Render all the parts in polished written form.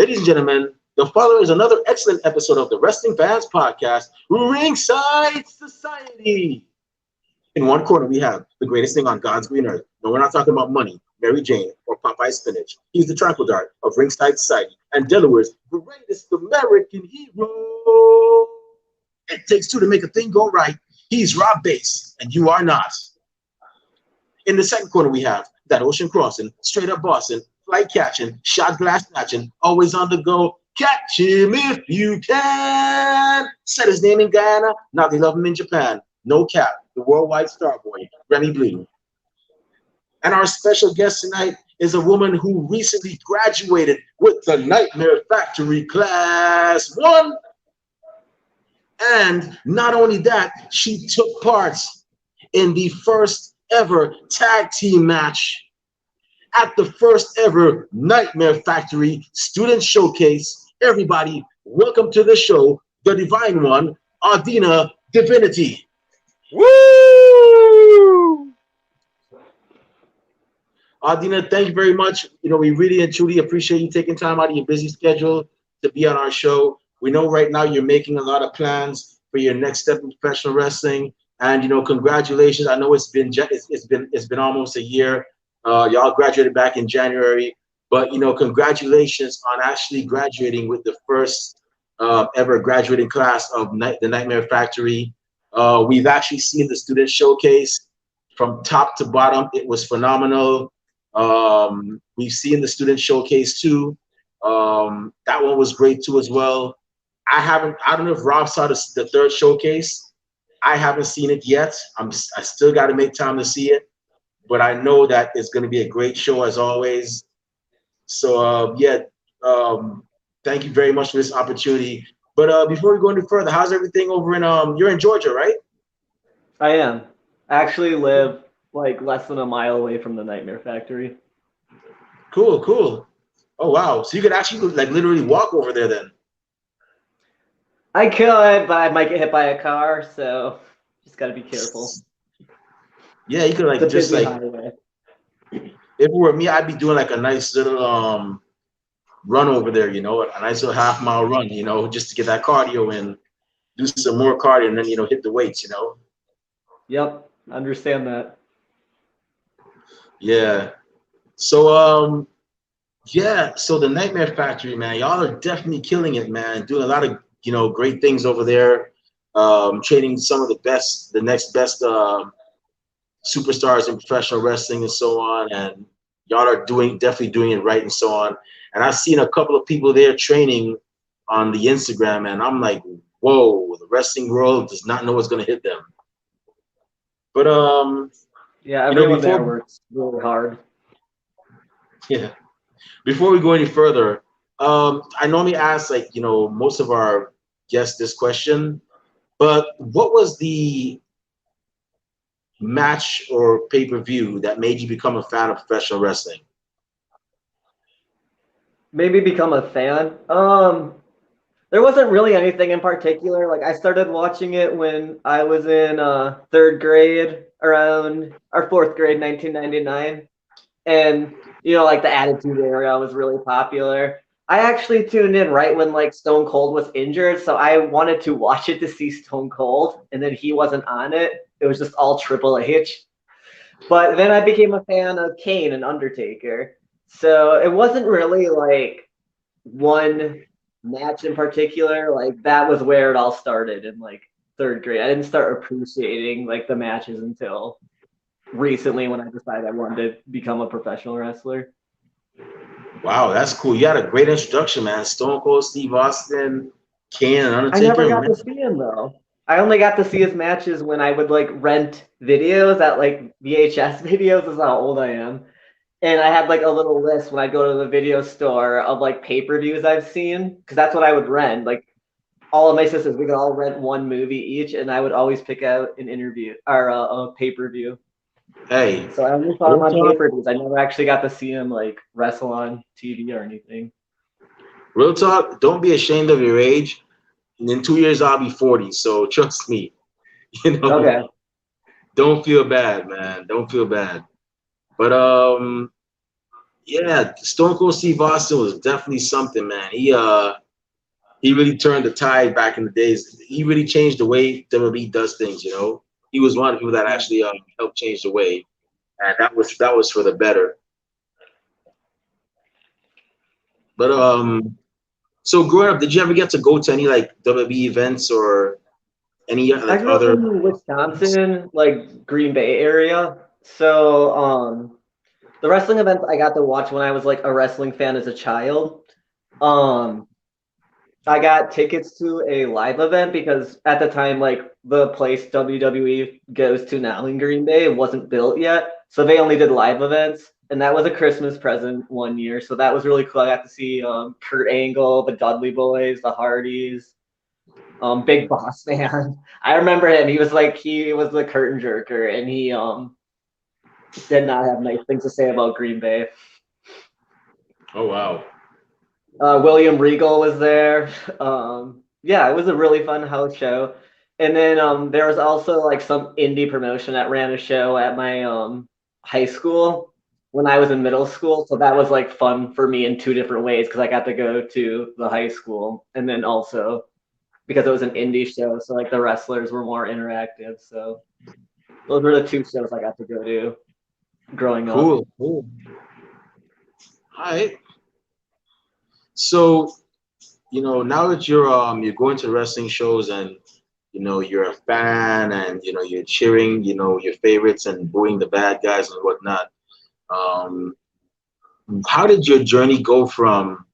Ladies and gentlemen, the following is another excellent episode of the Wrestling Fans Podcast, Ringside Society. In one corner, we have the greatest thing on God's green earth. No, we're not talking about money, Mary Jane, or Popeye Spinach. He's the tranquil dart of Ringside Society and Delaware's greatest American hero. It takes two to make a thing go right. He's Rob Bass, and you are not. In the second corner, we have that ocean crossing, straight up Boston, flight catching, shot glass snatching, always on the go. Catch him if you can. Said his name in Guyana, now they love him in Japan. No cap, the worldwide star boy, Remy Blue. And our special guest tonight is a woman who recently graduated with the Nightmare Factory Class 1. And not only that, she took part in the first ever tag team match at the first ever Nightmare Factory Student Showcase. Everybody, welcome to the show, the Divine One, Audina Divinity. Woo! Audina, thank you very much. We really and truly appreciate you taking time out of your busy schedule to be on our show. We know right now you're making a lot of plans for your next step in professional wrestling, and congratulations. I know it's been almost a year. Y'all graduated back in January, but congratulations on actually graduating with the first ever graduating class of the Nightmare Factory. We've actually seen the student showcase from top to bottom. It was phenomenal. We've seen the student showcase too. That one was great too as well. I don't know if Rob saw the third showcase. I haven't seen it yet. I still got to make time to see it, but I know that it's going to be a great show as always. So thank you very much for this opportunity. But before we go any further, how's everything over in you're in Georgia, right? I am. I actually live like less than a mile away from the Nightmare Factory. Cool. Oh wow. So you could actually like literally walk over there then. I could, but I might get hit by a car, so just gotta be careful. Yeah, you could like it's just like highway. If it were me, I'd be doing like a nice little run over there, a nice little half-mile run, just to get that cardio in, do some more cardio, and then hit the weights, Yep, understand that. Yeah. So so the Nightmare Factory, man, y'all are definitely killing it, man. Doing a lot of great things over there. Training some of the next best superstars in professional wrestling and so on, and y'all are definitely doing it right and so on. And I've seen a couple of people there training on the Instagram, and I'm like, whoa, the wrestling world does not know what's going to hit them. But yeah, everyone there works really hard. Yeah. Before we go any further, I normally ask most of our guests this question, but what was the match or pay-per-view that made you become a fan of professional wrestling? Maybe become a fan. There wasn't really anything in particular. Like I started watching it when I was in third grade, around our fourth grade, 1999, and like the Attitude Era was really popular. I actually tuned in right when like Stone Cold was injured, so I wanted to watch it to see Stone Cold, and then he wasn't on it. It was just all Triple H. But then I became a fan of Kane and Undertaker. So it wasn't really like one match in particular. Like that was where it all started in like third grade. I didn't start appreciating like the matches until recently when I decided I wanted to become a professional wrestler. Wow, that's cool. You had a great introduction, man. Stone Cold Steve Austin, Kane, and Undertaker. I never got to see him though. I only got to see his matches when I would like rent videos at like VHS videos. Is how old I am. And I had like a little list when I go to the video store of like pay-per-views I've seen, because that's what I would rent. Like all of my sisters, we could all rent one movie each, and I would always pick out an interview or a pay-per-view. Hey, so I only saw him on pay-per-views. I never actually got to see him like wrestle on TV or anything. Real talk, don't be ashamed of your age. In 2 years, I'll be 40. So trust me, Okay. Don't feel bad, man. Don't feel bad. But Yeah, Stone Cold Steve Austin was definitely something, man. He really turned the tide back in the days. He really changed the way WWE does things. You know, he was one of the people that Yeah. actually helped change the way, and that was for the better. But so growing up, did you ever get to go to any like WWE events or any I like grew up other? in Wisconsin, like Green Bay area. So the wrestling events I got to watch when I was like a wrestling fan as a child. Um I got tickets to a live event because at the time, like the place WWE goes to now in Green Bay wasn't built yet, so they only did live events, and that was a Christmas present one year. So that was really cool. I got to see Kurt Angle, the Dudley Boys, the Hardys, Big Boss Man. I remember him. He was the curtain jerker, and he did not have nice things to say about Green Bay. Oh wow, William Regal was there. Yeah, it was a really fun house show. And then there was also like some indie promotion that ran a show at my high school when I was in middle school. So that was like fun for me in two different ways because I got to go to the high school and then also because it was an indie show. So like the wrestlers were more interactive. So those were the two shows I got to go to growing up. cool, cool. All right. So now that you're going to wrestling shows and you're a fan and you're cheering your favorites and booing the bad guys and whatnot. Um, how did your journey go from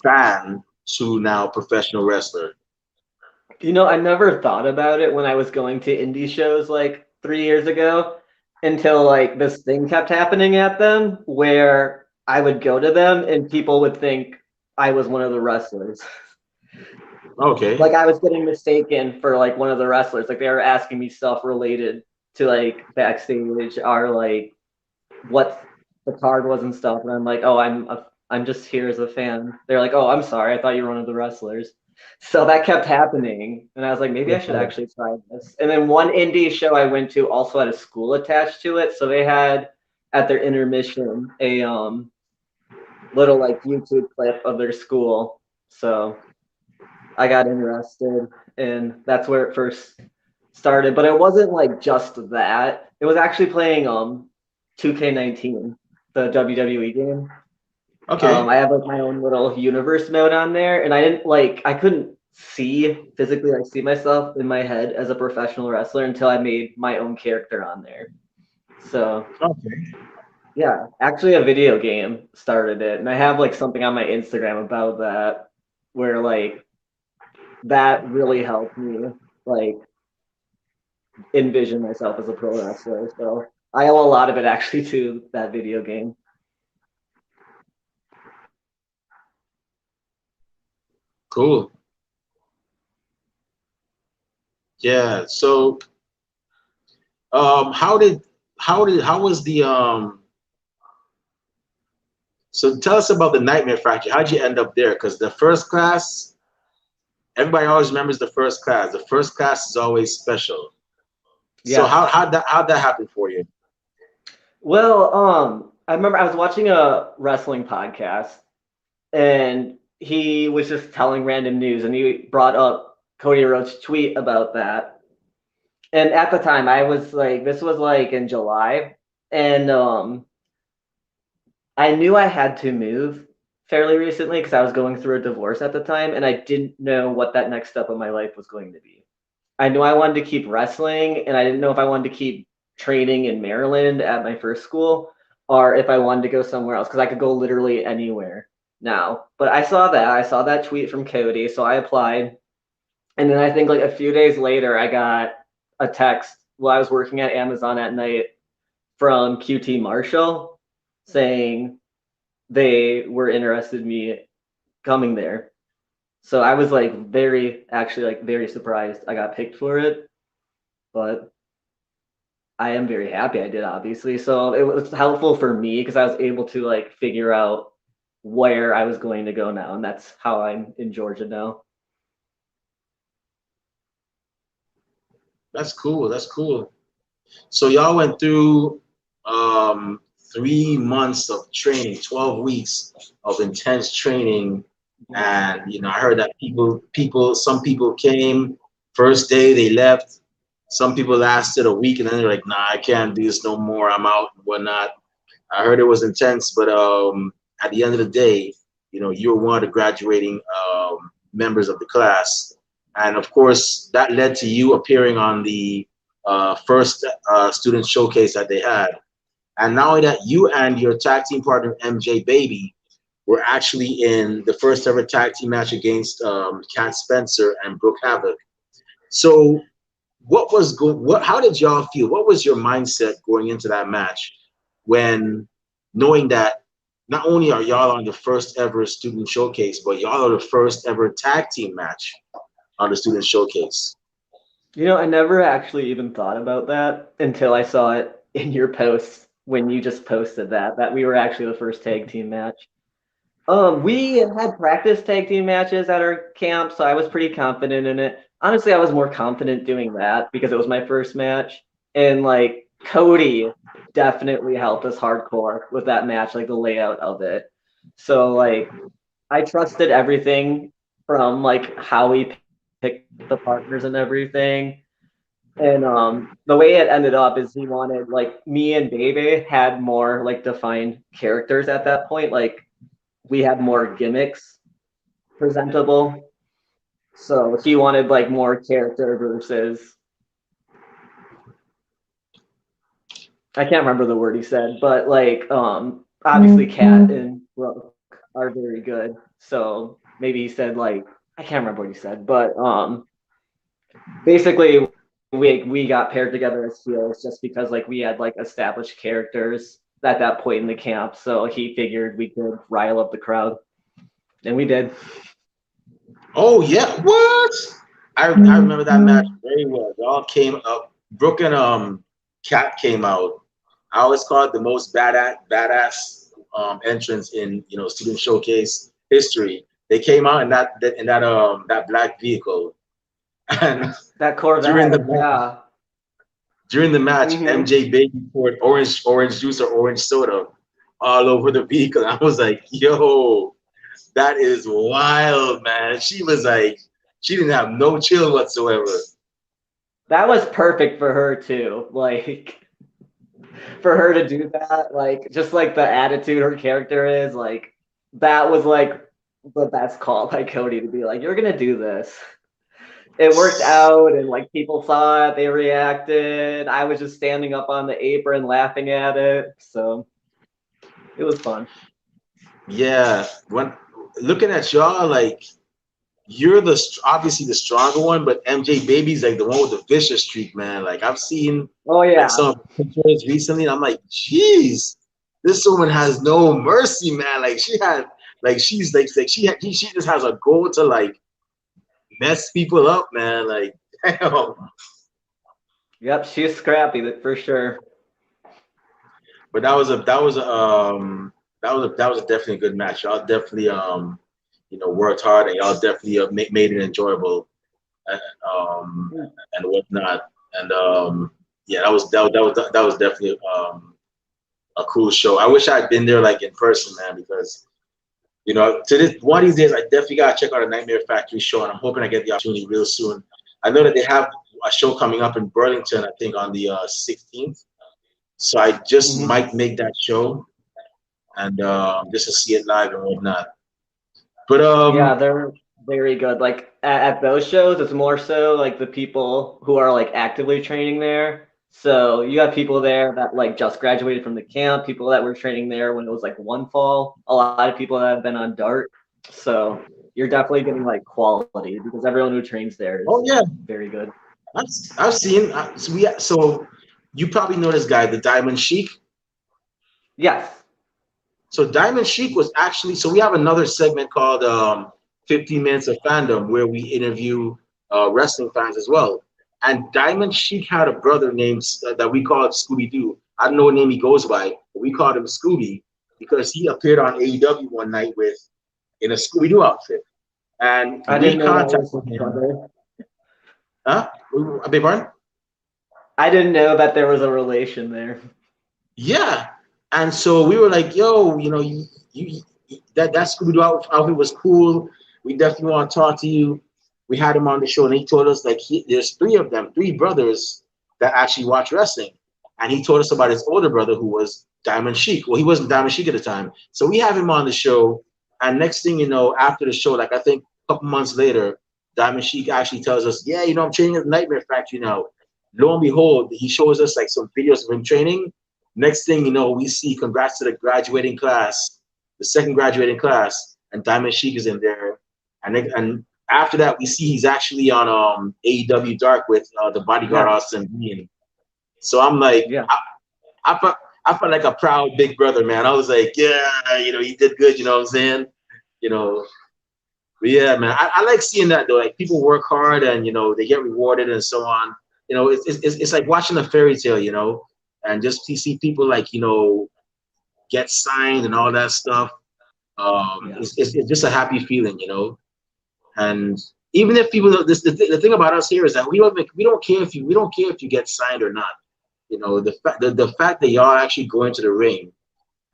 fan to now professional wrestler? I never thought about it when I was going to indie shows like 3 years ago until like this thing kept happening at them where I would go to them and people would think I was one of the wrestlers. Okay. Like I was getting mistaken for like one of the wrestlers. Like they were asking me stuff related to like backstage or like what the card was and stuff. And I'm like, oh, I'm just here as a fan. They're like, oh, I'm sorry. I thought you were one of the wrestlers. So that kept happening. And I was like, maybe I should Wow. actually try this. And then one indie show I went to also had a school attached to it. So they had at their intermission a little like YouTube clip of their school. So I got interested and that's where it first started. But it wasn't like just that. It was actually playing 2K19, the WWE game. Okay. I have like my own little universe mode on there, and I couldn't physically like see myself in my head as a professional wrestler until I made my own character on there. So Okay. yeah, actually a video game started it, and I have like something on my Instagram about that where like that really helped me like envision myself as a pro wrestler. So I owe a lot of it actually to that video game. Cool. Yeah. So, how was the so tell us about the Nightmare Factory. How'd you end up there? Because the first class, everybody always remembers the first class. The first class is always special. So Yes. how'd that happen for you? Well, I remember I was watching a wrestling podcast and he was just telling random news and he brought up Cody Rhodes' tweet about that. And at the time I was like, this was like in July, and I knew I had to move fairly recently because I was going through a divorce at the time and I didn't know what that next step of my life was going to be. I knew I wanted to keep wrestling, and I didn't know if I wanted to keep training in Maryland at my first school or if I wanted to go somewhere else because I could go literally anywhere now. But I saw that tweet from Cody, so I applied. And then I think like a few days later, I got a text while I was working at Amazon at night from QT Marshall saying they were interested in me coming there. So I was like very surprised I got picked for it, but I am very happy I did, obviously. So it was helpful for me because I was able to like figure out where I was going to go now, and that's how I'm in Georgia now. That's cool. That's cool. So y'all went through 3 months of training, 12 weeks of intense training. And I heard that some people came first day, they left. Some people lasted a week and then they're like, nah, I can't do this no more. I'm out and whatnot. I heard it was intense, but at the end of the day, you were one of the graduating members of the class. And of course, that led to you appearing on the first student showcase that they had. And not only that, you and your tag team partner, MJ Baby, were actually in the first ever tag team match against Cat Spencer and Brooke Havoc. So how did y'all feel? What was your mindset going into that match when knowing that not only are y'all on the first ever student showcase, but y'all are the first ever tag team match on the student showcase? I never actually even thought about that until I saw it in your post when you just posted that we were actually the first tag team match. We had practice tag team matches at our camp, so I was pretty confident in it. Honestly, I was more confident doing that because it was my first match. And like Cody definitely helped us hardcore with that match, like the layout of it. So like I trusted everything from like how we picked the partners and everything. And the way it ended up is he wanted like me and Baby had more like defined characters at that point. Like we had more gimmicks presentable. So he wanted like more character versus I can't remember the word he said, but like obviously Cat and Brooke are very good. So maybe he said like I can't remember what he said, but basically we got paired together as heels just because like we had like established characters at that point in the camp. So he figured we could rile up the crowd. And we did. Oh yeah, what? I remember that match very well. Y'all came up. Brooke and Cat came out. I always call it the most badass entrance in student showcase history. They came out in that black vehicle, and that Corvette. During the match, MJ Baby poured orange juice or orange soda all over the vehicle. I was like, yo, that is wild, man. She was like, she didn't have no chill whatsoever. That was perfect for her too. Like for her to do that, like just like the attitude her character is, like that was like the best call by Cody to be like, you're gonna do this. It worked out and like people saw it, they reacted. I was just standing up on the apron laughing at it. So it was fun. Yeah. When looking at y'all, like you're obviously the stronger one, but MJ Baby's like the one with the vicious streak, man. Like I've seen like some pictures recently, and I'm like, geez, this woman has no mercy, man. Like she just has a goal to like mess people up, man. Like damn. Yep, she's scrappy for sure. But that was definitely a good match. Y'all definitely worked hard, and y'all definitely made it enjoyable, and whatnot. And yeah, that was definitely a cool show. I wish I'd been there like in person, man, because to this one of these days I definitely gotta check out a Nightmare Factory show, and I'm hoping I get the opportunity real soon. I know that they have a show coming up in Burlington, I think on the 16th. So I just might make that show, and just to see it live and whatnot. But yeah, they're very good. Like at those shows, it's more so like the people who are like actively training there. So you have people there that like just graduated from the camp, people that were training there when it was like one fall, a lot of people that have been on Dart. So you're definitely getting like quality because everyone who trains there is very good. I've seen so you probably know this guy, the Diamond Sheik. Yes. So Diamond Sheik was actually, so we have another segment called 15 Minutes of Fandom where we interview wrestling fans as well. And Diamond Sheik had a brother named that we called Scooby Doo. I don't know what name he goes by, but we called him Scooby because he appeared on AEW one night in a Scooby Doo outfit. And we contacted him. Huh? I beg pardon? I didn't know that there was a relation there. Yeah. And so we were like, yo, that Scooby-Doo outfit was cool. We definitely want to talk to you. We had him on the show, and he told us like there's three of them, three brothers that actually watch wrestling, and he told us about his older brother who was Diamond Sheik. Well, he wasn't Diamond Sheik at the time, so we have him on the show. And next thing you know, after the show, like I think a couple months later, Diamond Sheik actually tells us, yeah, I'm training at the Nightmare Factory now. Lo and behold, he shows us like some videos of him training. Next thing you know, we see congrats to the graduating class, the second graduating class, and Diamond Sheik is in there. And after that, we see he's actually on AEW Dark with the bodyguard Yeah, Austin Green. So I'm like, yeah. I felt like a proud big brother, man. I was like, yeah, he did good. You know what I'm saying? You know, but yeah, man, I like seeing that though. Like people work hard and they get rewarded and so on. It's like watching a fairy tale, and just to see people like get signed and all that stuff. Yeah. It's just a happy feeling. And even if people, the thing about us here is that we don't care if you get signed or not. The fact that y'all actually go into the ring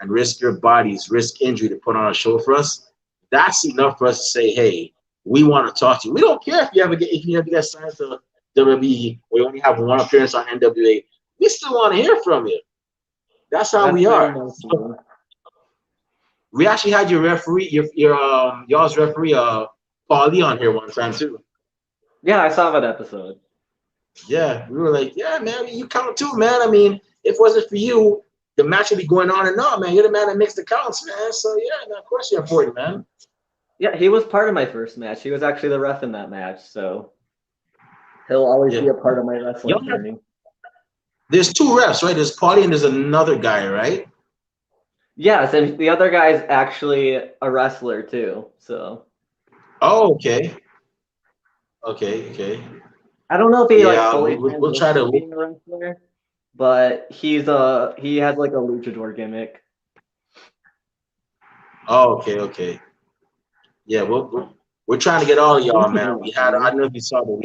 and risk your bodies, risk injury to put on a show for us, that's enough for us to say, hey, we want to talk to you. We don't care if you ever get signed to WWE or you only have one appearance on NWA. We still want to hear from you. That's how That's we very are. nice of you. We actually had your referee, your y'all's referee, Paulie on here one time too. Yeah, I saw that episode. Yeah, we were like, yeah, man, you count too, man. I mean, if it wasn't for you, the match would be going on and on, man. You're the man that makes the counts, man. So yeah, man, of course you're important, man. Yeah, he was part of my first match. He was actually the ref in that match, so he'll always be Yeah. a part of my wrestling Y'all have, journey. there's two refs, right? There's Paulie and there's another guy, right? Yes, and the other guy's actually a wrestler too. So Oh, okay. Okay. I don't know if he like Yeah, fully we'll try transitioned to to. being a wrestler, but he has like a luchador gimmick. Oh, okay. Yeah, we're trying to get all of I think y'all, he's a man. I wrestler. don't know if you saw, but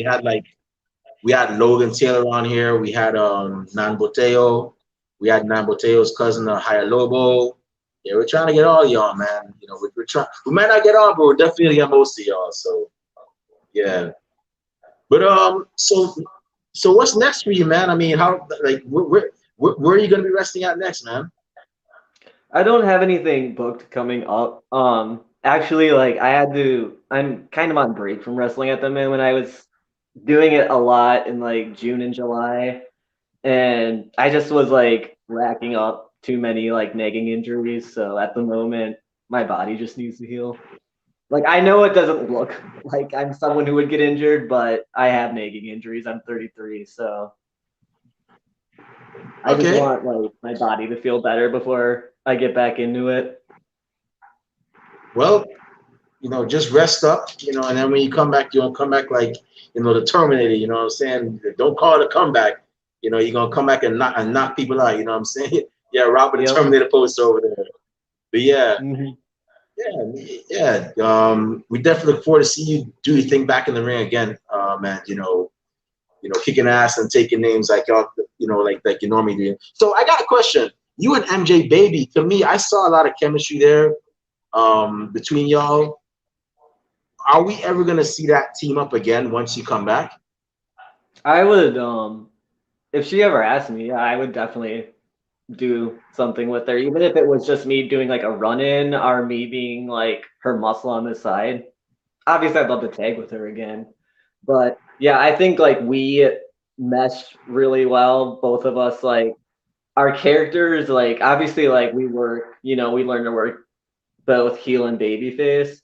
we had Logan Taylor on here. We had Nan Boteo. We had Nan Boteo's cousin, Haya Lobo. Yeah, we're trying to get all of y'all, man. We're trying. We might not get all, but we're definitely get most of y'all. So yeah. But so what's next for you, man? I mean, how like where are you gonna be resting at next, man? I don't have anything booked coming up. Actually, like I'm kind of on break from wrestling at the moment. I was doing it a lot in like June and July, and I just was like racking up too many like nagging injuries. So at the moment, my body just needs to heal. Like I know it doesn't look like I'm someone who would get injured, but I have nagging injuries. I'm 33, so I just Okay. want like my body to feel better before I get back into it. Well, just rest up, and then when you come back, you don't come back like, the Terminator, you know what I'm saying? Don't call it a comeback. You're gonna come back and knock people out, you know what I'm saying? Yeah, Robert the Yep. Terminator poster over there. But yeah, Hmm. yeah. We definitely look forward to see you do your thing back in the ring again, man. Kicking ass and taking names like y'all, like you normally do. So I got a question. You and MJ Baby, to me, I saw a lot of chemistry there between y'all. Are we ever gonna see that team up again once you come back? I would if she ever asked me, yeah, I would definitely do something with her, even if it was just me doing like a run in or me being like her muscle on the side. Obviously, I'd love to tag with her again. But yeah, I think like we meshed really well, both of us. Like our characters, like obviously, like we work, we learn to work both heel and babyface.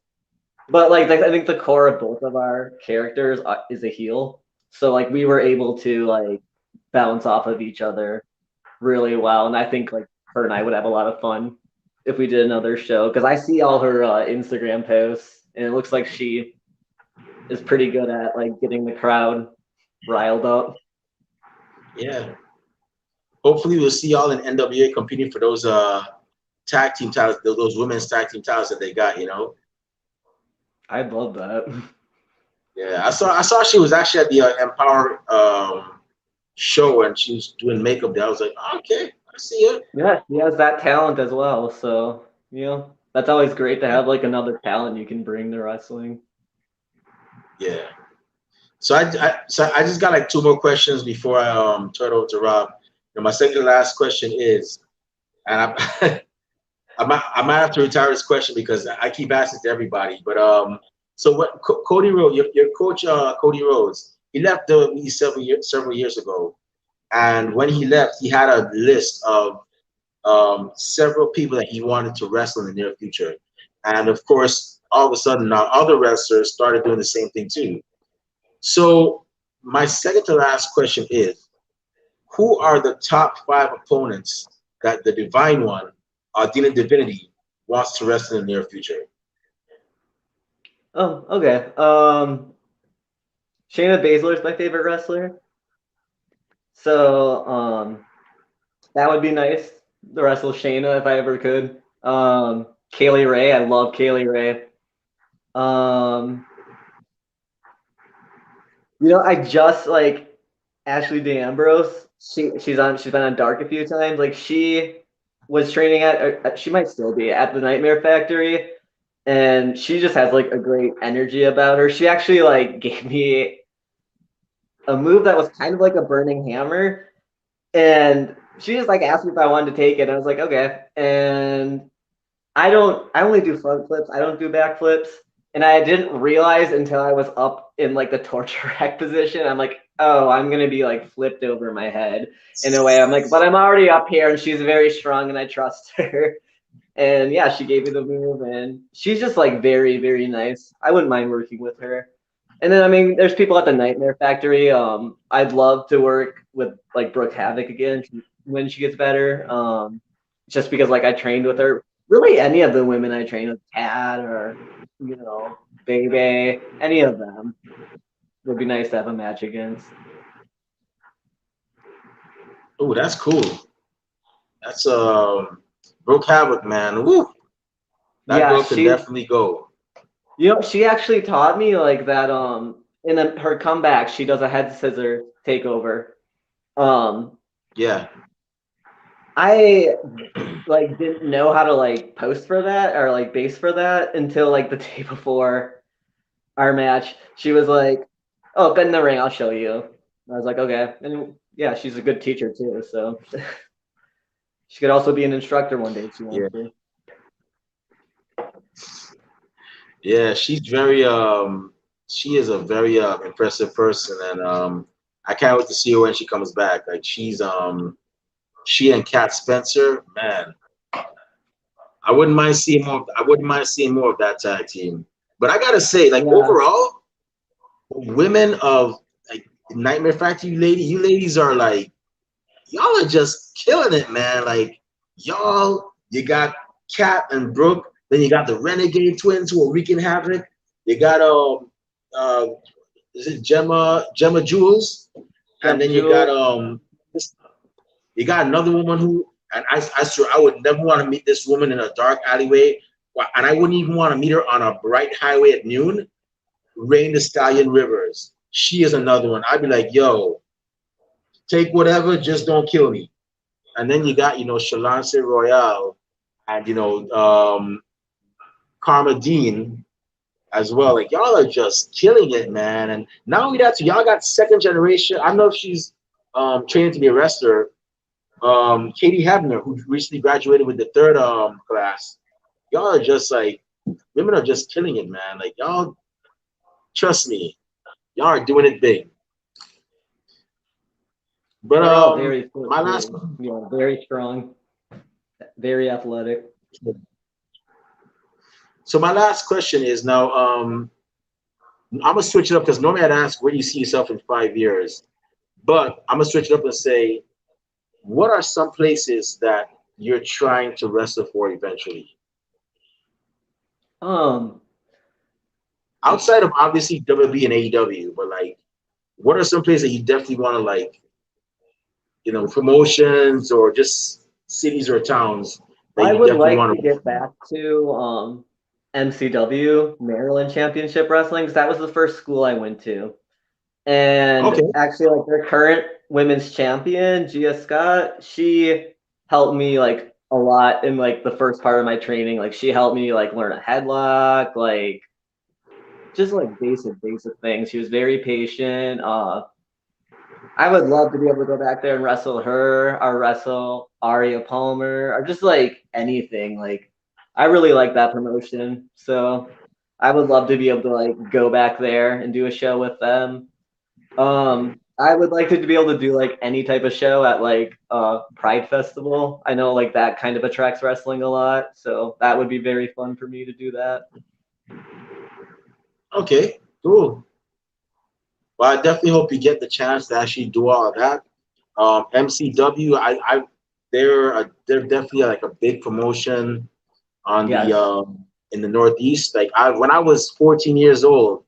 But like I think the core of both of our characters is a heel. So like we were able to like bounce off of each other really well, and I think like her and I would have a lot of fun if we did another show because I see all her Instagram posts, and it looks like she is pretty good at like getting the crowd riled up. Yeah. Hopefully, we'll see y'all in NWA competing for those tag team titles, those women's tag team titles that they got. I'd love that. Yeah, I saw she was actually at the Empower show and she was doing makeup there. I was like, okay, I see it. Yeah, he has that talent as well. So, that's always great to have like another talent you can bring to wrestling. Yeah. So I just got like two more questions before I turn it over to Rob. And my second to last question is, and I might have to retire this question because I keep asking to everybody. But so what Cody Rhodes, your coach Cody Rhodes, he left WWE several years ago, and when he left, he had a list of several people that he wanted to wrestle in the near future, and of course, all of a sudden now other wrestlers started doing the same thing too. So my second to last question is, who are the top five opponents that the Divine One, Audina Divinity, wants to wrestle in the near future? Oh, okay. Shayna Baszler is my favorite wrestler. So, that would be nice to wrestle Shayna if I ever could. Kaylee Ray, I love Kaylee Ray. I just like Ashley D'Ambrose. She's been on Dark a few times. Like she was training she might still be at the Nightmare Factory, and she just has like a great energy about her. She actually like gave me a move that was kind of like a burning hammer, and she just like asked me if I wanted to take it. And I was like, okay. And I only do front flips. I don't do back flips. And I didn't realize until I was up in like the torture rack position. I'm like, oh, I'm gonna be like flipped over my head in a way. I'm like, but I'm already up here and she's very strong and I trust her. And yeah, she gave me the move and she's just like very, very nice. I wouldn't mind working with her. And then I mean, there's people at the Nightmare Factory. I'd love to work with like Brooke Havoc again when she gets better. Just because like I trained with her. Really, any of the women I trained with, Kat or Bebe, any of them would be nice to have a match against. Oh, that's cool. That's Brooke Havoc, man. Woo! That Yeah, girl can definitely go. she actually taught me like that. In her comeback, she does a head scissor takeover. Yeah. I like didn't know how to like post for that or like base for that until like the day before our match. She was like, "Oh, bend the ring, I'll show you." I was like, "Okay," and yeah, she's a good teacher too, so she could also be an instructor one day if she wants to. Yeah, she is a very impressive person, and I can't wait to see her when she comes back. Like she and Kat Spencer, man, I wouldn't mind seeing more. I wouldn't mind seeing more of that tag team. But I gotta say, like overall, women of like Nightmare Factory, you ladies are like, y'all are just killing it, man. Like y'all, you got Kat and Brooke, then you got the Renegade Twins who are wreaking havoc. You got uh is it Gemma Jules, and then you got another woman who, and I swear I would never want to meet this woman in a dark alleyway, and I wouldn't even want to meet her on a bright highway at noon. Rain the Stallion Rivers. She is another one. I'd be like, yo, take whatever, just don't kill me. And then you got, Shalance Royale and, Karma Dean as well. Like, y'all are just killing it, man. And not only that, so y'all got second generation. I don't know if she's training to be a wrestler. Katie Hebner, who recently graduated with the third class. Y'all are just like, women are just killing it, man. Like, y'all, trust me, y'all are doing it big. But they're all very my last very strong, very athletic. So my last question is now, I'm gonna switch it up because normally I'd ask where do you see yourself in 5 years, but I'm gonna switch it up and say, what are some places that you're trying to wrestle for eventually? Outside of obviously WWE and AEW, but like, what are some places that you definitely want to like, promotions or just cities or towns that I you would definitely like want to get back to MCW, Maryland Championship Wrestling, because that was the first school I went to. And Okay. actually, like their current women's champion, Gia Scott, she helped me like a lot in like the first part of my training. Like she helped me like learn a headlock, like just like basic things. She was very patient. I would love to be able to go back there and wrestle her or wrestle Aria Palmer or just like anything. Like I really like that promotion. So I would love to be able to like go back there and do a show with them. I would like to be able to do like any type of show at like Pride Festival. I know like that kind of attracts wrestling a lot. So that would be very fun for me to do that. Okay, cool. Well, I definitely hope you get the chance to actually do all of that. MCW, they're definitely like a big promotion on the Yes. in the Northeast. Like when I was 14 years old,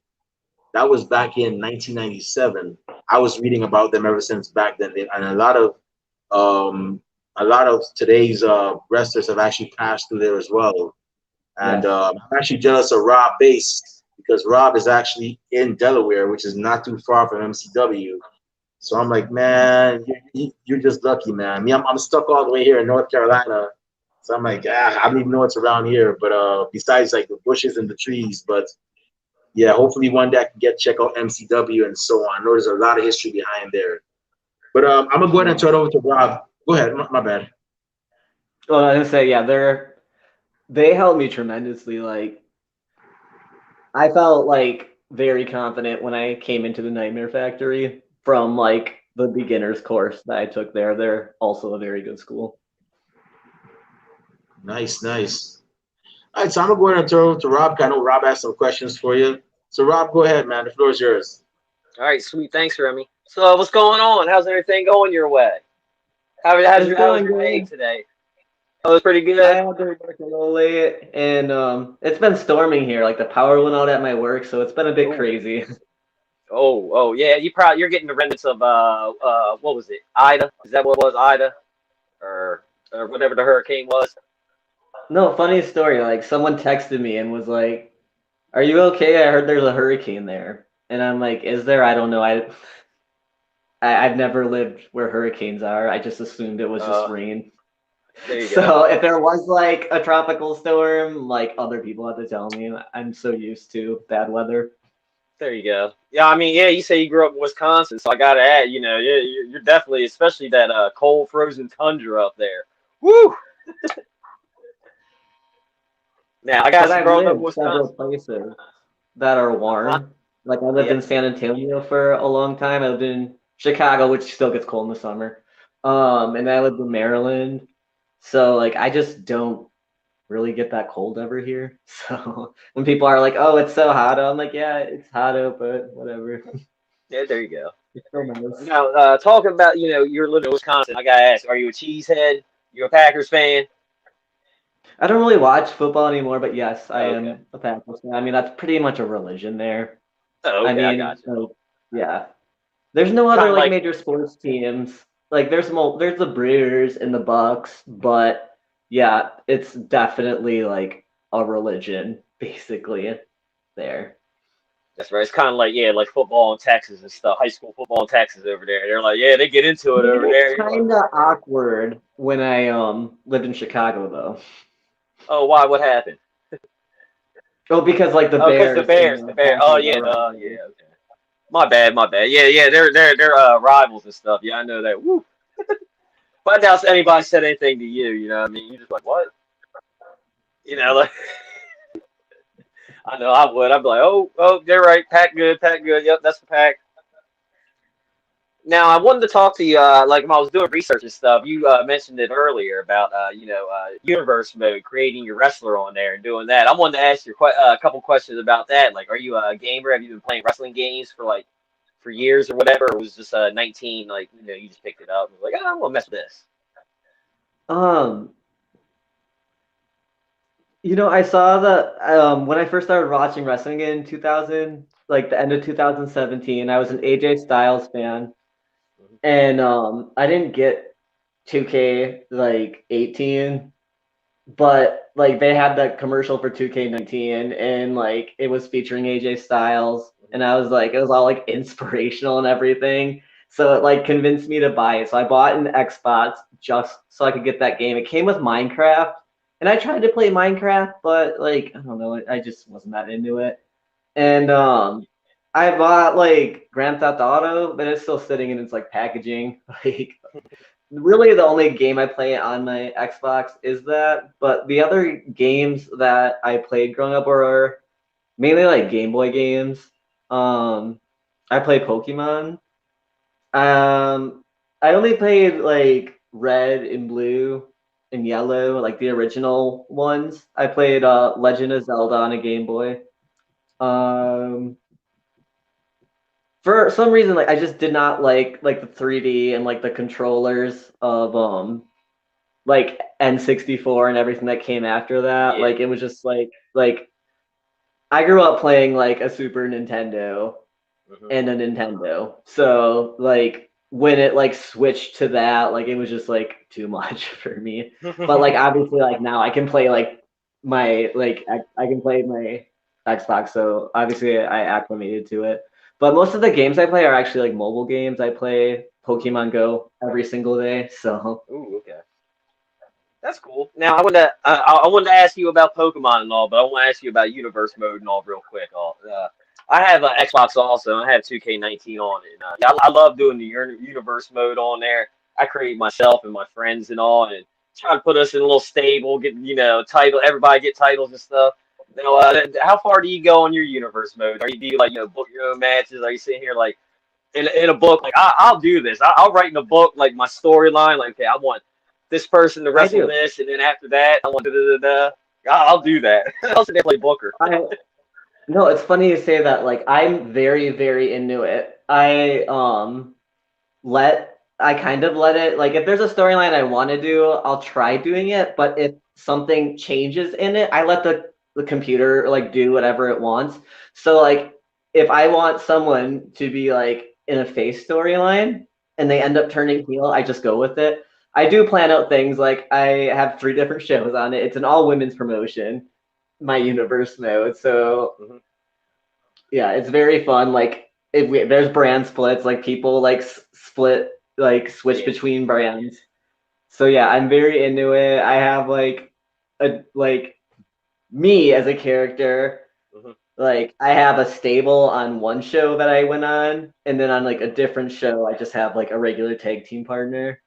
that was back in 1997. I was reading about them ever since back then, and um, a lot of today's wrestlers have actually passed through there as well. And Yes. I'm actually jealous of Rob Bass because Rob is actually in Delaware, which is not too far from MCW. So I'm like, man, you're just lucky, man. Me, I'm stuck all the way here in North Carolina. So I'm like, I don't even know what's around here. But besides like the bushes and the trees, but yeah, hopefully one day I can check out MCW and so on. I know there's a lot of history behind there. But I'm gonna go ahead and turn it over to Rob. Go ahead, my bad. Well, I was gonna say, yeah, they helped me tremendously. Like I felt like very confident when I came into the Nightmare Factory from like the beginner's course that I took there. They're also a very good school. Nice, nice. All right, so I'm gonna go ahead and turn it over to Rob. I know Rob has some questions for you. So Rob, go ahead, man. The floor is yours. All right, sweet. Thanks, Remy. So, what's going on? How's everything going your way? It's How was going your day good. today? Oh, it was pretty I good. had to work a little late, and it's been storming here. Like the power went out at my work, so it's been a bit Oh, crazy. yeah. You're getting the remnants of what was it? Ida? Is that what it was? Ida or whatever the hurricane was? No, funny story. Like someone texted me and was like, "Are you okay? I heard there's a hurricane there." And I'm like, "Is there? I don't know. I've never lived where hurricanes are. I just assumed it was just Uh, rain." there you go. So if there was like a tropical storm, like other people had to tell me. I'm so used to bad weather. There you go. Yeah, I mean, yeah. You say you grew up in Wisconsin, so I gotta add, yeah, you're definitely, especially that cold, frozen tundra up there. Woo! Now I got But some I've growing up in lived several Wisconsin. places that are Uh-huh. warm. Like I lived Yeah. in San Antonio for a long time. I lived in Chicago, which still gets cold in the summer. And I lived in Maryland. So like I just don't really get that cold ever here. So when people are like, "Oh, it's so hot," I'm like, "Yeah, it's hot out, but whatever." Yeah, there you go. It's so nice. Now, talking about, you're living in Wisconsin, I gotta ask, are you a cheesehead? You a Packers fan? I don't really watch football anymore, but yes, I Oh, okay. am a Packers fan. I mean, that's pretty much a religion there. Oh, I okay, I mean, got you. like, yeah. There's no other Kind of like like, major sports teams. Like there's the Brewers and the Bucks, but yeah, it's definitely like a religion basically there. that's right. It's kind of like, yeah, like football in Texas and stuff. High school football in Texas over there. They're like, yeah, they get into it Made over it there. You're like, kind of awkward when I lived in Chicago though. oh, why? What happened? Oh, because like the Oh, because Bears and The the Bears. Oh, Packers yeah, are yeah. rivalry. Okay. My bad. Yeah, yeah, they're rivals and stuff. Yeah, I know that. Woo. But I doubt anybody said anything to you. You know what I mean? You just like, what? Like. I know I would. I'd be like, oh, they're right. Pack good. Yep, that's the pack. Now I wanted to talk to you. Like when I was doing research and stuff, you mentioned it earlier about universe mode, creating your wrestler on there and doing that. I wanted to ask you a couple questions about that. Like, are you a gamer? Have you been playing wrestling games for years or whatever? Or was this 19? Like you just picked it up and was like, oh, I'm gonna mess with this. Um, I saw that when I first started watching wrestling in 2000, like the end of 2017, I was an AJ Styles fan, Mhm. and I didn't get 2K like 18, but like they had that commercial for 2K19, and like it was featuring AJ Styles, Mhm. and I was like, it was all like inspirational and everything. So it like convinced me to buy it. So I bought an Xbox just so I could get that game. It came with Minecraft, and I tried to play Minecraft, but like I don't know, I just wasn't that into it. And I bought like Grand Theft Auto, but it's still sitting in its like packaging. Like really the only game I play on my Xbox is that. But the other games that I played growing up were mainly like Game Boy games. I play Pokemon. I only played like Red and Blue and Yellow, like the original ones. I played Legend of Zelda on a Game Boy. Um, for some reason, like I just did not like the 3D and like the controllers of like N64 and everything that came after that. Yeah. Like it was just like I grew up playing like a Super Nintendo and a Nintendo. So like when it like switched to that, like it was just like too much for me. But like obviously like now I can play like my like I can play my Xbox, so obviously I acclimated to it. But most of the games I play are actually like mobile games. I play Pokemon Go every single day. So Ooh, okay. That's cool. Now I wanted to ask you about Pokemon and all, but I want to ask you about Universe Mode and all real quick. I have an Xbox also. I have 2K19 on it. And, yeah, I love doing the Universe Mode on there. I create myself and my friends and all, and try to put us in a little stable, get title. Everybody get titles and stuff. Now, how far do you go on your Universe Mode? Do you like book your own matches? Are you sitting here like in a book like I'll do this? I'll write in a book like my storyline. Like okay, I want this person to I wrestle do. this, and then after that, I want da da da da. I'll do that. I'll sit there and play Booker. No, it's funny you say that. Like I'm very, very into it. I kind of let it like if there's a storyline I want to do, I'll try doing it. But if something changes in it, I let the computer like do whatever it wants. So like if I want someone to be like in a face storyline and they end up turning heel, I just go with it. I do plan out things like I have 3 different shows on it. It's an all women's promotion, my universe mode. So yeah, it's very fun. Like there's brand splits, like people like split, like switch between brands. So yeah, I'm very into it. I have like a like me as a character. Like I have a stable on one show that I went on, and then on like a different show, I just have like a regular tag team partner.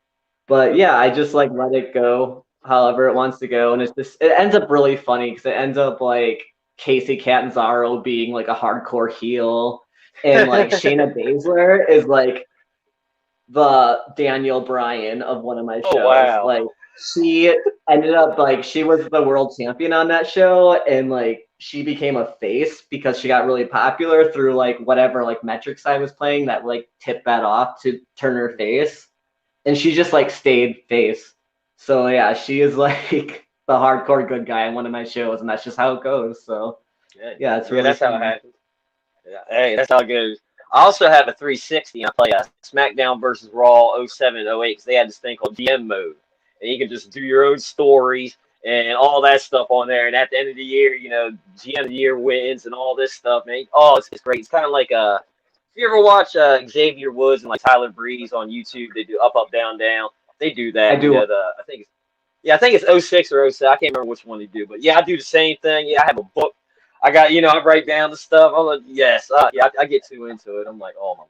But yeah, I just like let it go however it wants to go, and it ends up really funny because it ends up like Casey Catanzaro being like a hardcore heel, and like Shayna Baszler is like the Daniel Bryan of one of my shows. Oh wow! Like she ended up like she was the world champion on that show, and like she became a face because she got really popular through like whatever like metrics I was playing that like tipped that off to turn her face. And she just like stayed face. So yeah, she is like the hardcore good guy on one of my shows, and that's just how it goes. So yeah, it's really that's fun. how it happens. Yeah, hey, that's how it goes. I also have a 360. I play a SmackDown versus Raw 07, 08 because they had this thing called GM mode, and you can just do your own stories and all that stuff on there. And at the end of the year, GM of the year wins and all this stuff, man. Oh, it's great. It's kind of like if you ever watch Xavier Woods and like Tyler Breeze on YouTube, they do up, up, down, down. They do that. I do. I think it's 06 or 07. I can't remember which one they do, but yeah, I do the same thing. Yeah, I have a book. I got, I write down the stuff. I'm like, yes, I get too into it. I'm like, oh my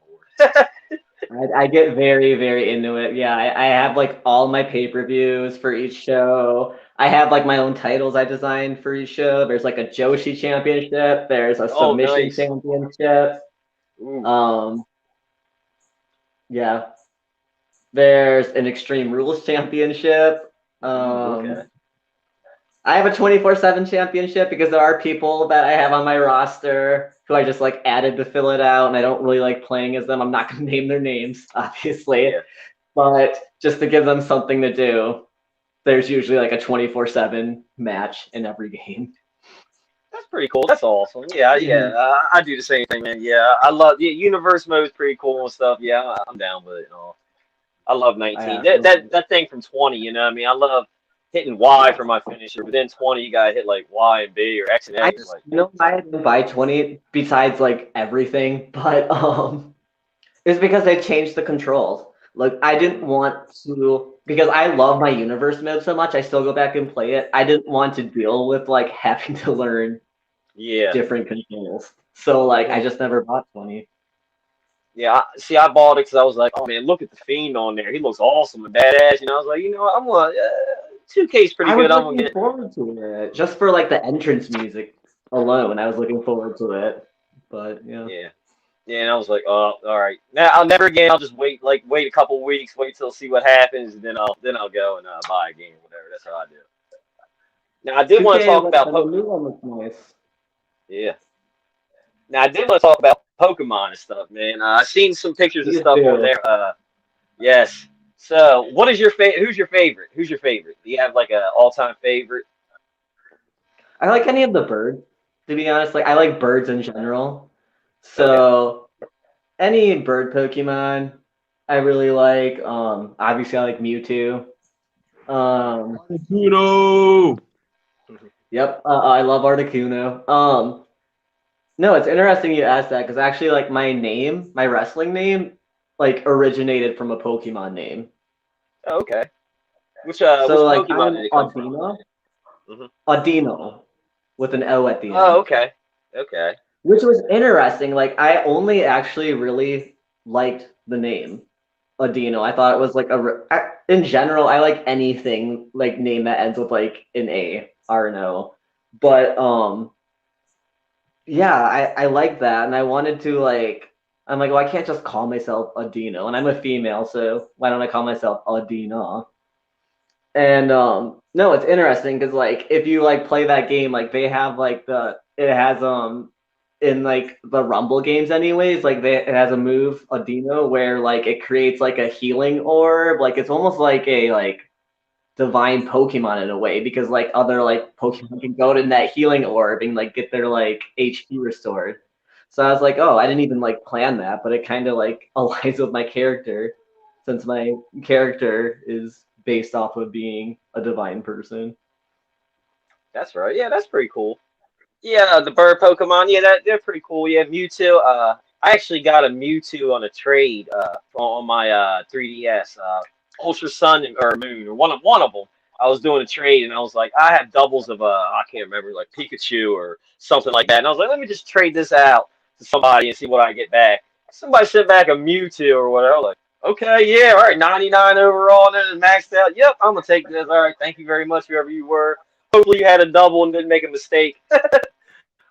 lord. I get very, very into it. Yeah, I have like all my pay-per-views for each show. I have like my own titles I designed for each show. There's like a Joshi championship. There's a submission championship. Ooh. Yeah. There's an Extreme Rules championship. Okay. I have a 24/7 championship because there are people that I have on my roster who I just like added to fill it out, and I don't really like playing as them. I'm not going to name their names, obviously, but just to give them something to do. There's usually like a 24/7 match in every game. That's pretty cool. That's awesome. Yeah. I do the same thing, man. Yeah, I love Universe mode is pretty cool and stuff. Yeah, I'm down with it. I love 19. That thing from 20. I mean, I love hitting Y for my finisher, but then 20 you gotta hit like Y and B or X and X. I didn't buy 20 besides like everything, but It's because they changed the controls. Like I didn't want to because I love my universe mode so much. I still go back and play it. I didn't want to deal with like having to learn Yeah. different controls. So like I just never bought 20. Yeah, see, I bought it because I was like, oh man, look at the Fiend on there. He looks awesome and badass. I was like, you know what, I'm gonna 2K's pretty I was good. I'm gonna looking get. forward to it just for like the entrance music alone. I was looking forward to it. But yeah. Yeah, yeah, and I was like, oh, all right. Now I'll never again. I'll just wait a couple weeks, wait till see what happens, and then I'll go and buy a game or whatever. That's how I do it. Now I did want to 2K talk looks about like a new one looks nice. yeah. Now I did want to talk about Pokemon and stuff, man. I've seen some pictures and You stuff on too. there. Yes. So, what is your favorite? Who's your favorite? Who's your favorite? Do you have like a all-time favorite? I like any of the birds, to be honest. Like I like birds in general. Okay. So any bird Pokemon I really like. Obviously I like Mewtwo. Um, Kudo. yep, I love Articuno. No, it's interesting you asked that because actually like my name, my wrestling name, like originated from a Pokemon name. Oh, okay. Which So which like Pokemon I'm did it come from? Audina, Hmm. Audino with an O at the Oh, end. okay. Okay. Which was interesting. Like I only actually really liked the name Adino. I thought it was like in general. I like anything like name that ends with like an A or an O. But yeah, I like that, and I wanted to like. I'm like, well, I can't just call myself Adino, and I'm a female, so why don't I call myself Adina? And no, it's interesting because like if you like play that game, like they have like it has in like the Rumble games anyways, like it has a move Adino where like it creates like a healing orb, like it's almost like a like divine Pokemon in a way because like other like Pokemon can go to that healing orb and like get their like HP restored. So I was like, oh, I didn't even like plan that, but it kind of like aligns with my character since my character is based off of being a divine person. That's right. Yeah, that's pretty cool. Yeah, the bird Pokemon. Yeah, they're pretty cool. Yeah, Mewtwo. I actually got a Mewtwo on a trade on my 3DS. Ultra Sun or Moon or one of them. I was doing a trade and I was like, I have doubles of I can't remember like Pikachu or something like that. And I was like, let me just trade this out to somebody and see what I get back. Somebody sent back a Mewtwo or whatever. I was like, okay, yeah, all right, 99 overall and then maxed out. Yep, I'm gonna take this. All right, thank you very much, whoever you were. Hopefully you had a double and didn't make a mistake.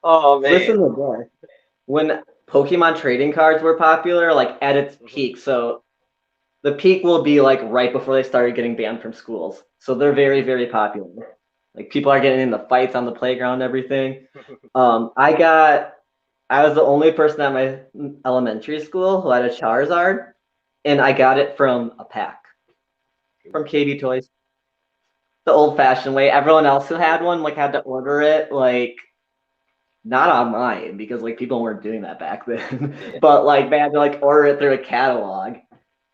Oh man. Listen to this. When Pokemon trading cards were popular, like at its Hmm. peak, so the peak will be like right before they started getting banned from schools. So they're very, very popular. Like people are getting into fights on the playground and everything. I was the only person at my elementary school who had a Charizard, and I got it from a pack from KB Toys, the old-fashioned way. Everyone else who had one like had to order it like not online because like people weren't doing that back then, Yeah. but like they had to like order it through a catalog.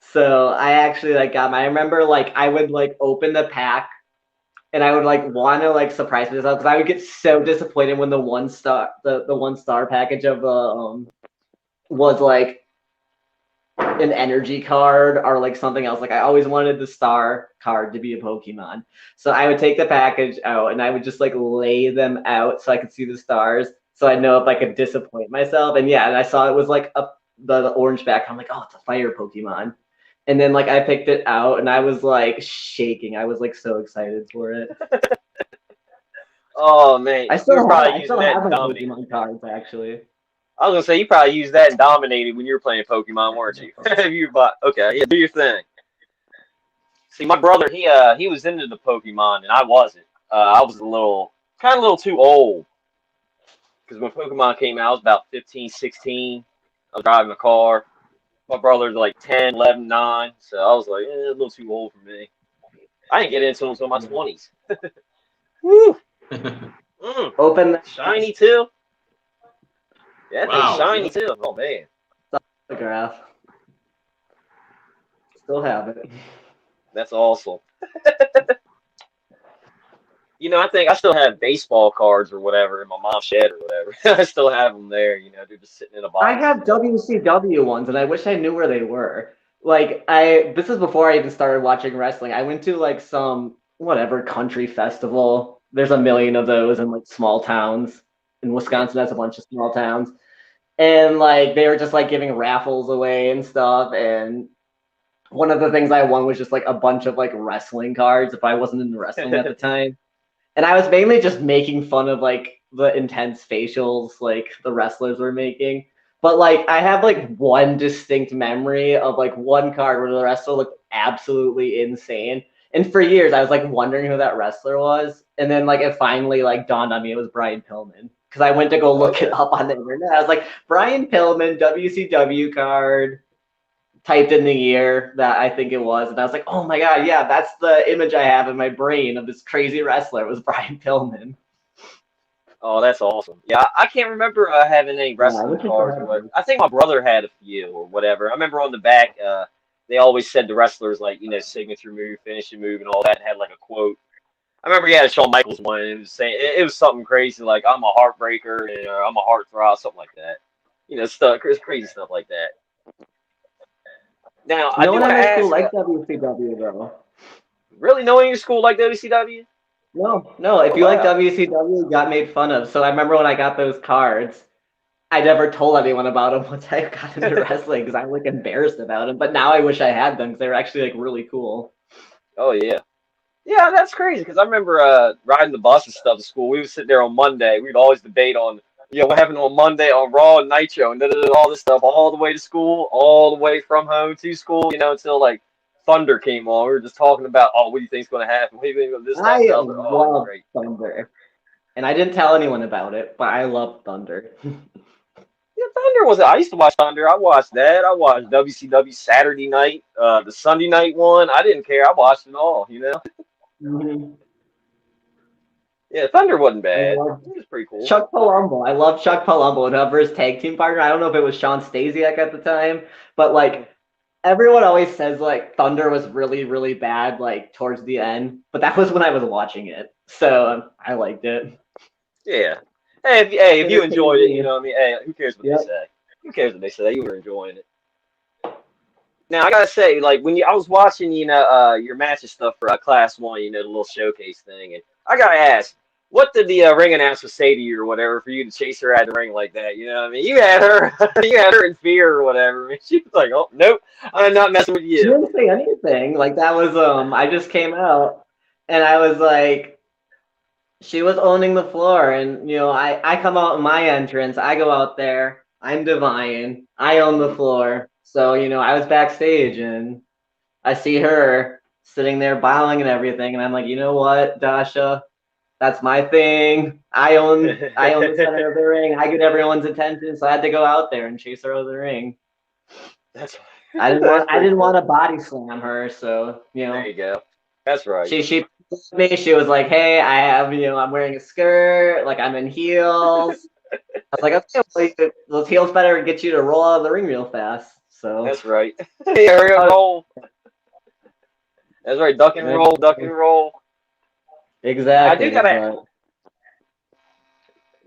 So I actually like got my. I remember like I would like open the pack and I would like want to like surprise myself because I would get so disappointed when the 1 star package of the was like an energy card or like something else. Like I always wanted the star card to be a Pokemon. So I would take the package out and I would just like lay them out so I could see the stars. So I know if I could disappoint myself. And yeah, and I saw it was like the orange back. I'm like, oh, it's a fire Pokemon. And then like I picked it out and I was like shaking. I was like so excited for it. Oh man, you were probably I using still that have and my dominated. Pokemon cards actually. I was gonna say you probably used that and dominated when you were playing Pokemon, weren't you? You bought okay, yeah, do your thing. See, my brother, he was into the Pokemon and I wasn't. I was a little too old because when Pokemon came out, I was about 15, 16. I was driving a car. My brother's like 10, 11, 9. So I was like, a little too old for me. I didn't get into it until my 20s. Woo! Mm, Open shiny too. Yeah, that thing's Wow. shiny too. Oh man. the graph. Still have it. That's awesome. I think I still have baseball cards or whatever in my mom's shed or whatever. I still have them there. They're just sitting in a I box. have WCW ones, and I wish I knew where they were. This is before I even started watching wrestling. I went to like some whatever country festival. There's a million of those in like small towns. In Wisconsin, that's a bunch of small towns. And like they were just like giving raffles away and stuff. And one of the things I won was just like a bunch of like wrestling cards if I wasn't into wrestling at the time. And I was mainly just making fun of like the intense facials like the wrestlers were making. But like I have like one distinct memory of like one card where the wrestler looked absolutely insane. And for years I was like wondering who that wrestler was. And then like it finally like dawned on me it was Brian Pillman. Because I went to go look it up on the internet. I was like, Brian Pillman, WCW card, typed in the year that I think it was, and I was like, oh my god, yeah, that's the image I have in my brain of this crazy wrestler was Brian Pillman. Oh, that's awesome. Yeah, I can't remember having any Yeah, I wrestling wish I cards could or have what. those. I think my brother had a few or whatever. I remember on the back, they always said the wrestlers like, signature move, finishing move, and all that, and had like a quote. I remember he had a Shawn Michaels one, and it was saying it was something crazy like "I'm a heartbreaker" and "I'm a heartthrob," something like that. Stuff, crazy stuff like that. Now, I No do one want at to my school ask, liked WCW though. really, no one in your school like WCW? No. If Oh you like wow. WCW, you got made fun of. So I remember when I got those cards, I never told anyone about them once I got into wrestling because I'm like embarrassed about them. But now I wish I had them because they were actually like really cool. Oh yeah. Yeah, that's crazy because I remember riding the bus and stuff to school. We would sit there on Monday. We'd always debate on, what happened on Monday on Raw and Nitro and all this stuff, all the way to school, all the way from home to school, until like Thunder came on. We were just talking about, oh, what do you think's going to happen? What do you think of this, that, and I the other? Oh, it's love great. Thunder. And I didn't tell anyone about it, but I love Thunder. Yeah, Thunder was. I used to watch Thunder. I watched that. I watched WCW Saturday night, the Sunday night one. I didn't care. I watched it all. Mhm. Yeah, Thunder wasn't I bad. love It was pretty cool. Chuck Palumbo. I love Chuck Palumbo, whoever his tag team partner. I don't know if it was Sean Stasiak at the time, but like everyone always says like Thunder was really, really bad like towards the end, but that was when I was watching it. So I liked it. Yeah. Hey, if you Entertained enjoyed it, me. I mean, hey, who cares what they Yep. say? Who cares what they say? You were enjoying it. Now I gotta say, like when I was watching, your matches stuff for Class 1, the little showcase thing, and I gotta ask, what did the ring announcer say to you or whatever for you to chase her out of the ring like that? You know what I mean? You had her, you had her in fear or whatever. I mean, she was like, "Oh nope, I'm not messing with She you." didn't say anything. Like that was I just came out and I was like she was owning the floor and I come out in my entrance, I go out there, I'm divine, I own the floor. So, I was backstage and I see her sitting there bowing and everything, and I'm like, you know what, Dasha, that's my thing. I own the center of the ring. I get everyone's attention, so I had to go out there and chase her out of the ring. That's I didn't that's want I pretty didn't want cool. to body slam her, so There you go. That's right. she told me she was like, hey, I have I'm wearing a skirt, like I'm in heels. I was like, okay, well, those heels better get you to roll out of the ring real fast. So That's right. Yeah, hurry up, oh, roll. That's right. Duck and roll, duck and roll. Now I do exactly, gotta. but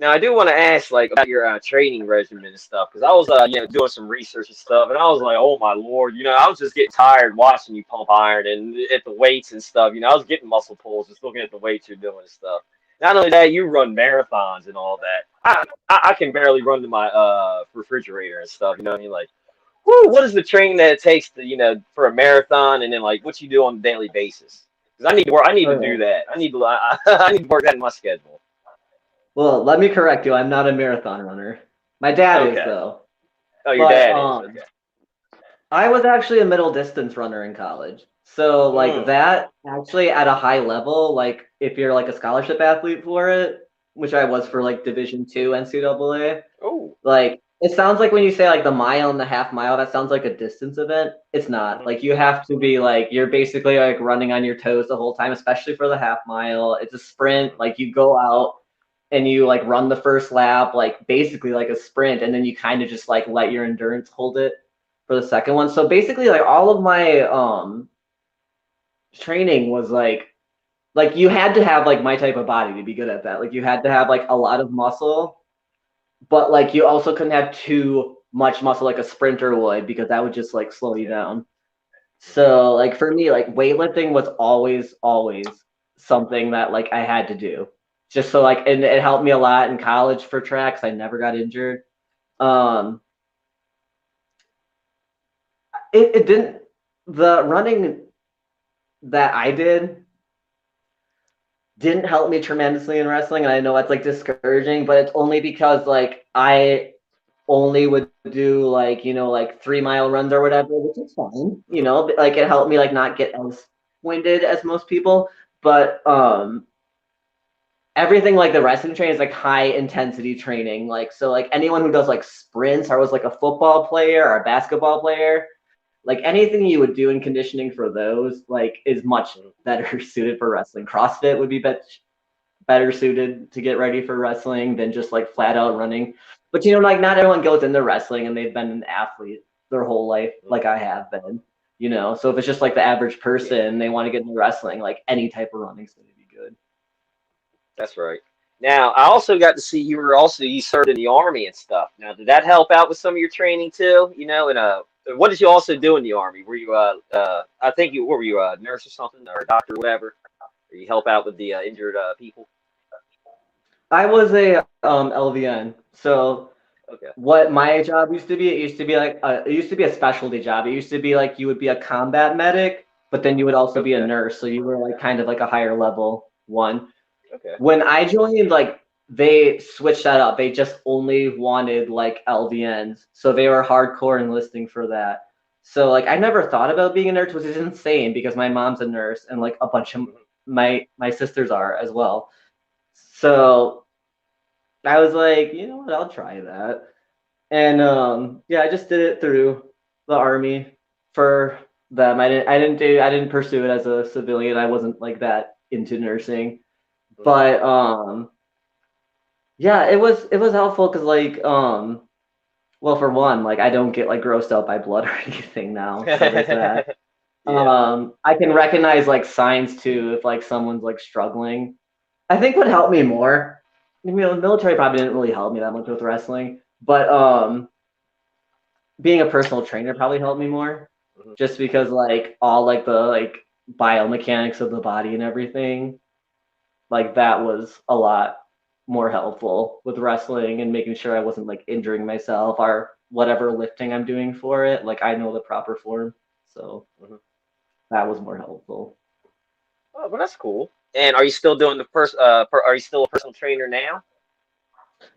Now I do want to ask like about your training regimen and stuff because I was doing some research and stuff and I was like, oh my lord, I was just getting tired watching you pump iron and at the weights and stuff. I was getting muscle pulls just looking at the weights you're doing and stuff. Not only that, you run marathons and all that. I can barely run to my refrigerator and stuff. You know what I mean? Like, whoo, what is the training that it takes to for a marathon and then like what you do on a daily basis? Because I need to work. I need to do okay. that. I need to work that in my schedule. Well, let me correct you. I'm not a marathon runner. My dad is Okay. though. Oh, your But dad is. Okay. I was actually a middle distance runner in college. So like Mm. that actually at a high level, like if you're like a scholarship athlete for it, which I was for like Division 2 NCAA, Oh. like it sounds like when you say like the mile and the half mile, that sounds like a distance event. It's not. Mhm. Like you have to be like you're basically like running on your toes the whole time, especially for the half mile. It's a sprint. Like you go out and you like run the first lap, like basically like a sprint, and then you kind of just like let your endurance hold it for the second one. So basically like all of my training was like like you had to have like my type of body to be good at that. Like you had to have like a lot of muscle, but like you also couldn't have too much muscle like a sprinter would, because that would just like slow you down. So like for me, like weightlifting was always something that like I had to do. Just so like, and it helped me a lot in college for tracks. I never got injured. Um it didn't, the running that I didn't help me tremendously in wrestling, and I know that's like discouraging, but it's only because like I only would do like, you know, like 3 mile runs or whatever, which is fine, you know, but, like it helped me like not get as winded as most people. But everything like the wrestling training is like high intensity training. Like so like anyone who does like sprints or was like a football player or a basketball player, like anything you would do in conditioning for those like is much better suited for wrestling. CrossFit would be better suited to get ready for wrestling than just like flat out running. But you know, like not everyone goes into wrestling and they've been an athlete their whole life, like I have been. You know, so if it's just like the average person, they want to get into wrestling, like any type of running is going to be good. That's right. Now, I also got to see you served in the army and stuff. Now, did that help out with some of your training too? You know, and what did you also do in the army? Were you I think you were you a nurse or something, or a doctor or whatever? Or you help out with the injured people? I was a LVN, so Okay. what my job used to be, it used to be like it used to be a specialty job. It used to be like you would be a combat medic, but then you would also be a Okay. nurse, so you were like kind of like a higher level one. Okay. When I joined, like they switched that up. They just only wanted like LVNs, so they were hardcore enlisting for that. So like I never thought about being a nurse, which is insane because my mom's a nurse and like a bunch of my sisters are as well. So I was like, you know what, I'll try that. And yeah, I just did it through the army for them. I didn't pursue it as a civilian. I wasn't like that into nursing. But yeah, it was helpful because like well, for one, like I don't get like grossed out by blood or anything now. So there's that. Yeah. I can recognize like signs too if like someone's like struggling. I think what helped me more, you know, the military probably didn't really help me that much with wrestling, but being a personal trainer probably helped me more, just because like all like the like biomechanics of the body and everything, like that was a lot more helpful with wrestling and making sure I wasn't like injuring myself or whatever lifting I'm doing for it. Like I know the proper form, so that was more helpful. Oh, well, that's cool. And are you still doing are you still a personal trainer now?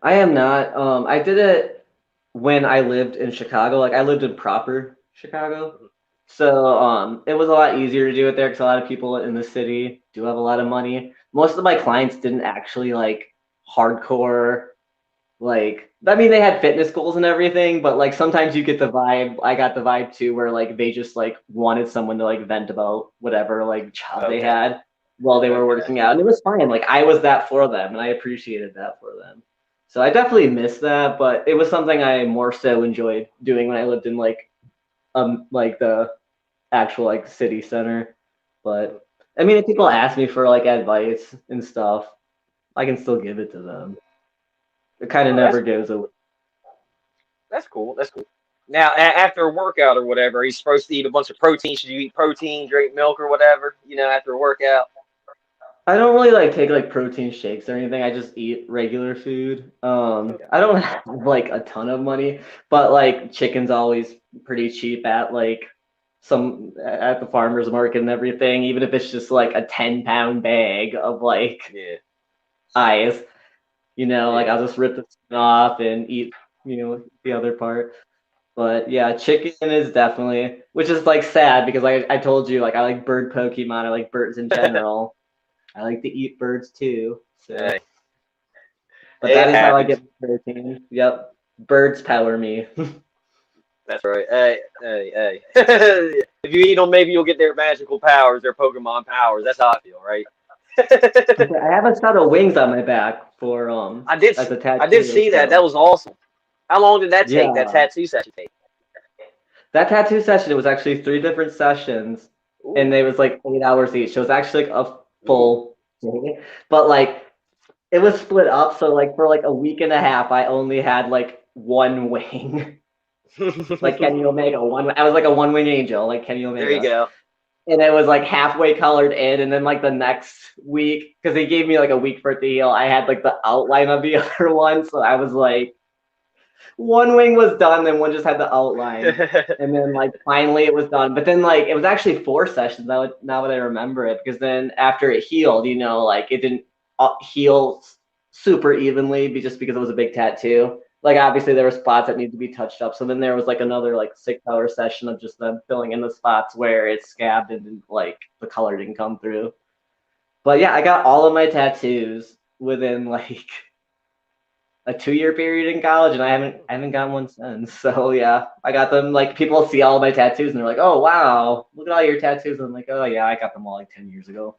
I am not. I did it when I lived in Chicago. Like I lived in proper Chicago. So it was a lot easier to do it there because a lot of people in the city do have a lot of money. Most of my clients didn't actually like hardcore, like I mean they had fitness goals and everything, but like sometimes you get the vibe. I got the vibe too where like they just like wanted someone to like vent about whatever like job they Okay. had while they were Okay. working out. And it was fine. Like I was that for them and I appreciated that for them. So I definitely miss that, but it was something I more so enjoyed doing when I lived in like the actual like city center. But I mean, if people ask me for like advice and stuff, I can still give it to them. It kind of Oh, that's never cool. goes away. That's cool. That's cool. Now, after a workout or whatever, are you supposed to eat a bunch of protein? Should you eat protein, drink milk or whatever? You know, after a workout. I don't really like take like protein shakes or anything. I just eat regular food. Okay. I don't have like a ton of money, but like chicken's always pretty cheap at like some at the farmers market and everything, even if it's just like a 10-pound bag of like Yeah. eyes, you know, like Yeah. I'll just rip the skin off and eat, you know, the other part. But yeah, chicken is definitely, which is like sad because I told you like I like bird Pokemon, I like birds in general. I like to eat birds too. So, Hey, but it that is how I happens. get my protein. Yep, birds power me. That's right. Hey. If you eat them, maybe you'll get their magical powers, their Pokemon powers. That's how I feel, right? I have a set of wings on my back for I did. as a I did tattoo. see that. That So was awesome. How long did that take? That yeah, tattoo session take? that tattoo session, it was actually 3 different sessions, and Ooh. they was like 8 hours each. So it was actually like a Ooh. full day. But like it was split up, so like for like a week and a half, I only had like one wing, like Kenny Omega. I was like a one wing angel, like Kenny Omega. There you go. And it was like halfway colored in, and then like the next week, because they gave me like a week for it to heal, I had like the outline of the other one, so I was like, one wing was done, then one just had the outline, and then like finally it was done. But then like it was actually 4 sessions. Now that I remember it, because then after it healed, like it didn't heal super evenly, just because it was a big tattoo. Like obviously there were spots that needed to be touched up. So then there was like another like 6-hour session of just them filling in the spots where it scabbed and like the color didn't come through. But yeah, I got all of my tattoos within like a 2-year period in college, and I haven't gotten one since. So yeah, I got them. Like people see all of my tattoos and they're like, "Oh wow, look at all your tattoos." And I'm like, "Oh yeah, I got them all like 10 years ago."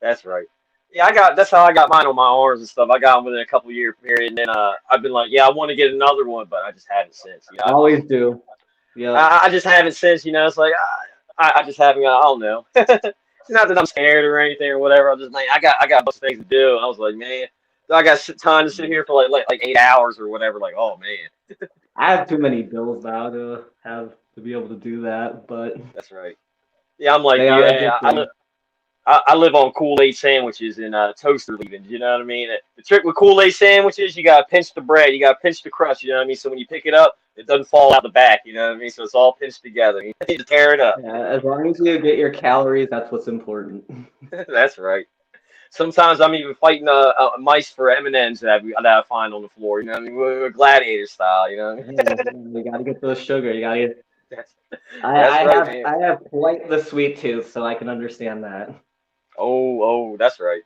That's right. Yeah, that's how I got mine on my arms and stuff. I got them within a couple year period, and then I've been like, yeah, I want to get another one, but I just haven't since. I always do. Yeah. I just haven't since. It's like I just haven't. I don't know. It's not that I'm scared or anything or whatever. I'm just like I got most things to do. I was like, man, I got time to sit here for like 8 hours or whatever. Like, oh man. I have too many bills now to be able to do that, but that's right. Yeah, I'm like, they I live on Kool-Aid sandwiches and toaster leavings, you know what I mean? The trick with Kool-Aid sandwiches, you gotta pinch the bread, you gotta pinch the crust, you know what I mean? So when you pick it up, it doesn't fall out the back, you know what I mean? So it's all pinched together. You need to tear it up. Yeah, as long as you get your calories, that's what's important. That's right. Sometimes I'm even fighting mice for M&Ms that I find on the floor, you know what I mean? We're gladiator style, you know what I mean? You gotta get those sugar. You gotta get. That's I have quite the sweet tooth, so I can understand that. Oh, that's right.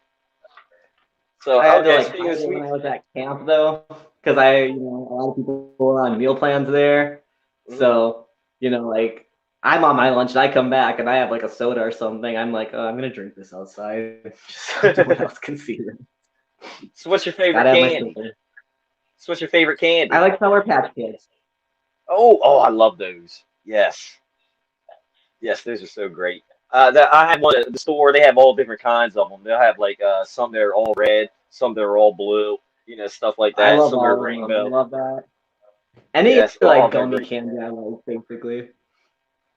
So I had to okay, like hide it when I was at camp though, because a lot of people were on meal plans there. So like I'm on my lunch and I come back and I have like a soda or something. I'm like, oh, I'm gonna drink this outside, just so no one else can see it. So what's your favorite candy? So what's your favorite candy? I like Sour Patch Kids. Oh, I love those. Yes, those are so great. I had one at the store. They have all different kinds of them. They'll have like some that are all red, some that are all blue, stuff like that. I love some all are of them. rainbow. I love that. Any like gummy candy I like, basically.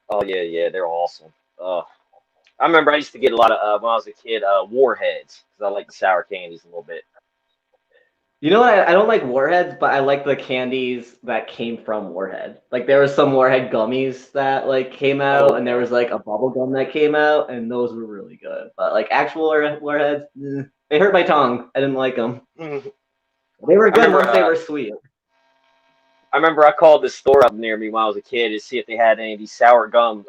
Oh yeah, they're awesome. I remember I used to get a lot of when I was a kid, Warheads, because I like the sour candies a little bit. You know what? I don't like Warheads, but I like the candies that came from Warhead. Like there was some Warhead gummies that like came out, and there was like a bubble gum that came out, and those were really good. But like actual Warheads, they hurt my tongue. I didn't like them. They were good once they were sweet. I remember I called this store up near me when I was a kid to see if they had any of these sour gum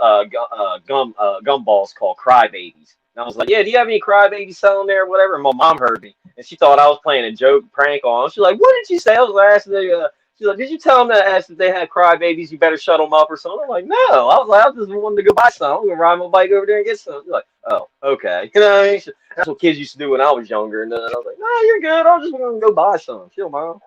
balls called Crybabies. And I was like, yeah, do you have any Crybabies selling there or whatever? And my mom heard me. And she thought I was playing a joke prank on them. She's like, what did you say? I was asking she's like, did you tell them that if they had Crybabies, you better shut them up or something? I'm like, no. I was like, I just wanted to go buy some. I'm going to ride my bike over there and get some. She's like, oh, okay. You know what I mean? That's what kids used to do when I was younger. And then I was like, no, you're good. I just want to go buy some. Chill, Mom.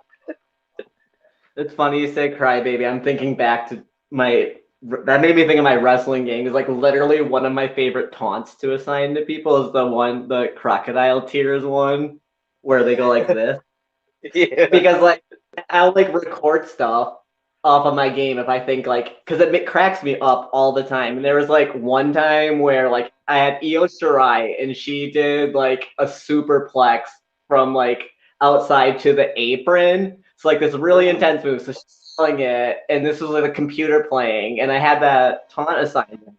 It's funny you say Crybaby. I'm thinking back to that made me think of my wrestling game. It's like literally one of my favorite taunts to assign to people is the crocodile tears one, where they go like this. Yeah. Because like I'll like record stuff off of my game if I think like, because it cracks me up all the time. And there was like one time where like I had Io Shirai and she did like a superplex from like outside to the apron. It's like this really intense move. So she's selling it, and this was like a computer playing, and I had that taunt assignment.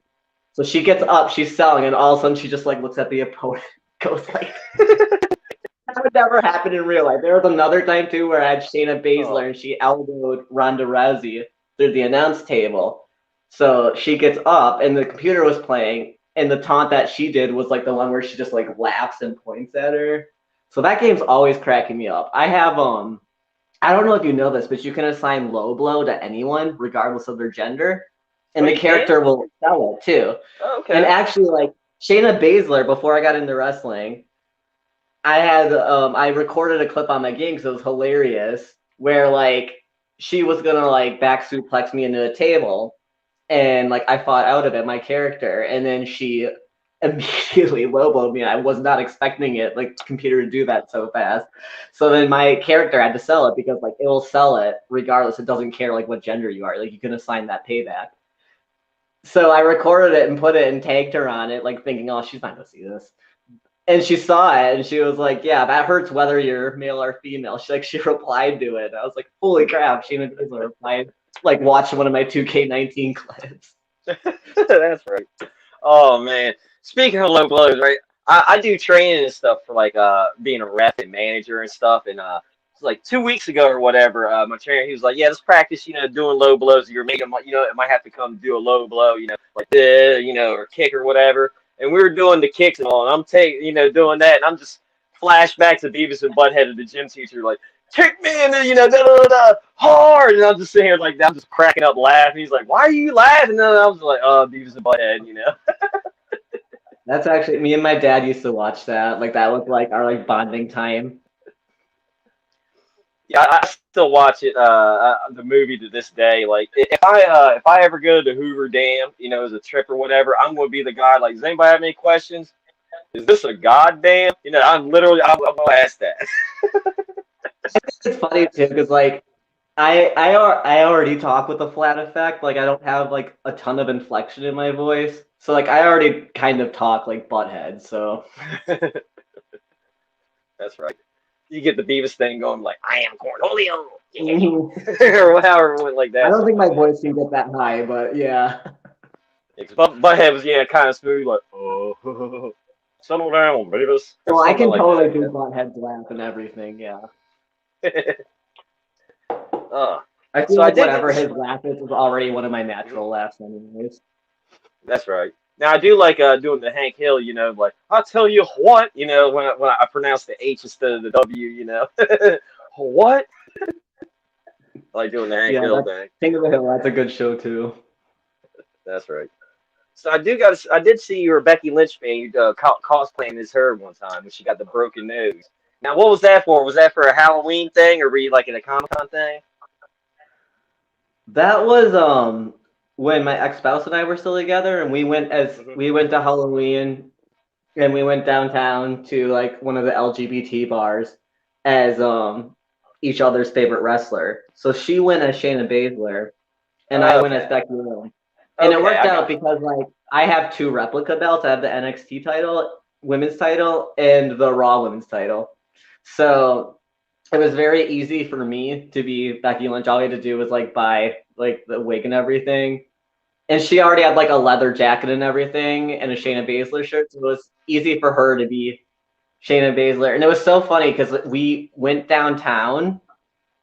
So she gets up, she's selling, and all of a sudden she just like looks at the opponent, goes like, that would never happen in real life. There was another time too where I had Shayna Baszler and she elbowed Ronda Rousey through the announce table. So she gets up, and the computer was playing, and the taunt that she did was like the one where she just like laughs and points at her. So that game's always cracking me up. I have I don't know if you know this, but you can assign low blow to anyone, regardless of their gender, and the character will sell it too. Oh, okay. And actually, like Shayna Baszler, before I got into wrestling, I had I recorded a clip on my game because it was hilarious, where like she was gonna like back suplex me into a table, and like I fought out of it, my character, and then she immediately low-blowed me. I was not expecting it, like, computer to do that so fast. So then my character had to sell it because, like, it will sell it regardless. It doesn't care, like, what gender you are. Like, you can assign that payback. So I recorded it and put it and tagged her on it, like, thinking, oh, she's not going to see this. And she saw it, and she was like, yeah, that hurts whether you're male or female. She replied to it. I was like, holy crap, Shayna Baszler replied, like, watching one of my 2K19 clips. That's right. Oh man. Speaking of low blows, right? I do training and stuff for like being a rep and manager and stuff. And it's like 2 weeks ago or whatever, my trainer he was like, yeah, let's practice, doing low blows. You're making, it might have to come do a low blow, like the, or kick or whatever. And we were doing the kicks and all, and I'm doing that, and I'm just flashback to Beavis and Butthead of the gym teacher, like, kick me in the, hard. And I'm just sitting here like that. I'm just cracking up laughing. He's like, why are you laughing? And I was like, oh, Beavis and Butthead, That's actually, me and my dad used to watch that. Like, that was like our like bonding time. Yeah, I still watch it, the movie to this day. Like, if I ever go to Hoover Dam, as a trip or whatever, I'm going to be the guy, like, does anybody have any questions? Is this a goddamn? I'm going to ask that. It's funny too, because like I already talk with a flat effect. Like I don't have like a ton of inflection in my voice, so like I already kind of talk like Butthead. So that's right. You get the Beavis thing going, like I am Cornholio, or however it went like that. I don't think my voice can get that high, but yeah. Butthead was kind of smooth, like oh, settle down, Beavis. Well, I can like totally do Butthead's laugh and everything. Yeah. I feel like whatever his laugh is already one of my natural laughs anyways. That's right. Now I do like doing the Hank Hill, like I'll tell you what, when I pronounce the H instead of the W, what? I like doing the Hank Hill thing. King of the Hill, that's a good show too. That's right. So I did see you were Becky Lynch fan. You cosplaying as her one time when she got the broken nose. Now, what was that for? Was that for a Halloween thing, or were you like in a Comic-Con thing? That was when my ex-spouse and I were still together, and we went to Halloween, and we went downtown to like one of the LGBT bars as each other's favorite wrestler. So she went as Shayna Baszler, and I went as Becky Lynch. And it worked out because like I have 2 replica belts. I have the NXT title, women's title, and the Raw women's title. So it was very easy for me to be Becky Lynch. All we had to do was like buy like the wig and everything. And she already had like a leather jacket and everything and a Shayna Baszler shirt. So it was easy for her to be Shayna Baszler. And it was so funny because we went downtown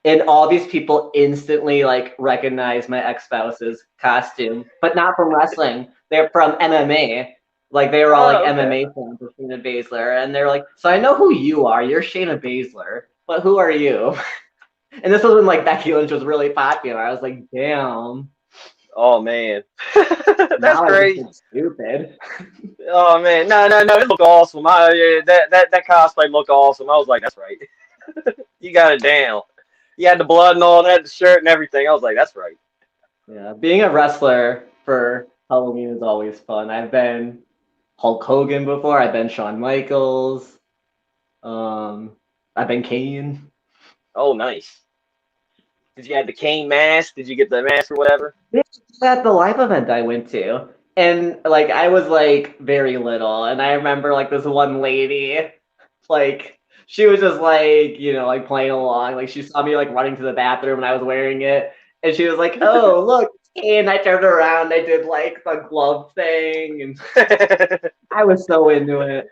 and all these people instantly like recognized my ex-spouse's costume, but not from wrestling. They're from MMA. Like they were all like MMA fans of Shayna Baszler, and they're like, "So I know who you are. You're Shayna Baszler, but who are you?" And this was when like Becky Lynch was really popular. I was like, "Damn." Oh man, that's crazy. Stupid. Oh man, no, it looked awesome. That cosplay looked awesome. I was like, "That's right." You got it down. You had the blood and all that, the shirt and everything. I was like, "That's right." Yeah, being a wrestler for Halloween is always fun. I've been Hulk Hogan before. I've been Shawn Michaels. I've been Kane. Oh, nice. Did you have the Kane mask? Did you get the mask or whatever? At the live event I went to, and like I was like very little, and I remember like this one lady, like she was just like like playing along. Like she saw me like running to the bathroom, and I was wearing it, and she was like, "Oh, look." And I turned around, I did like the glove thing, and I was so into it.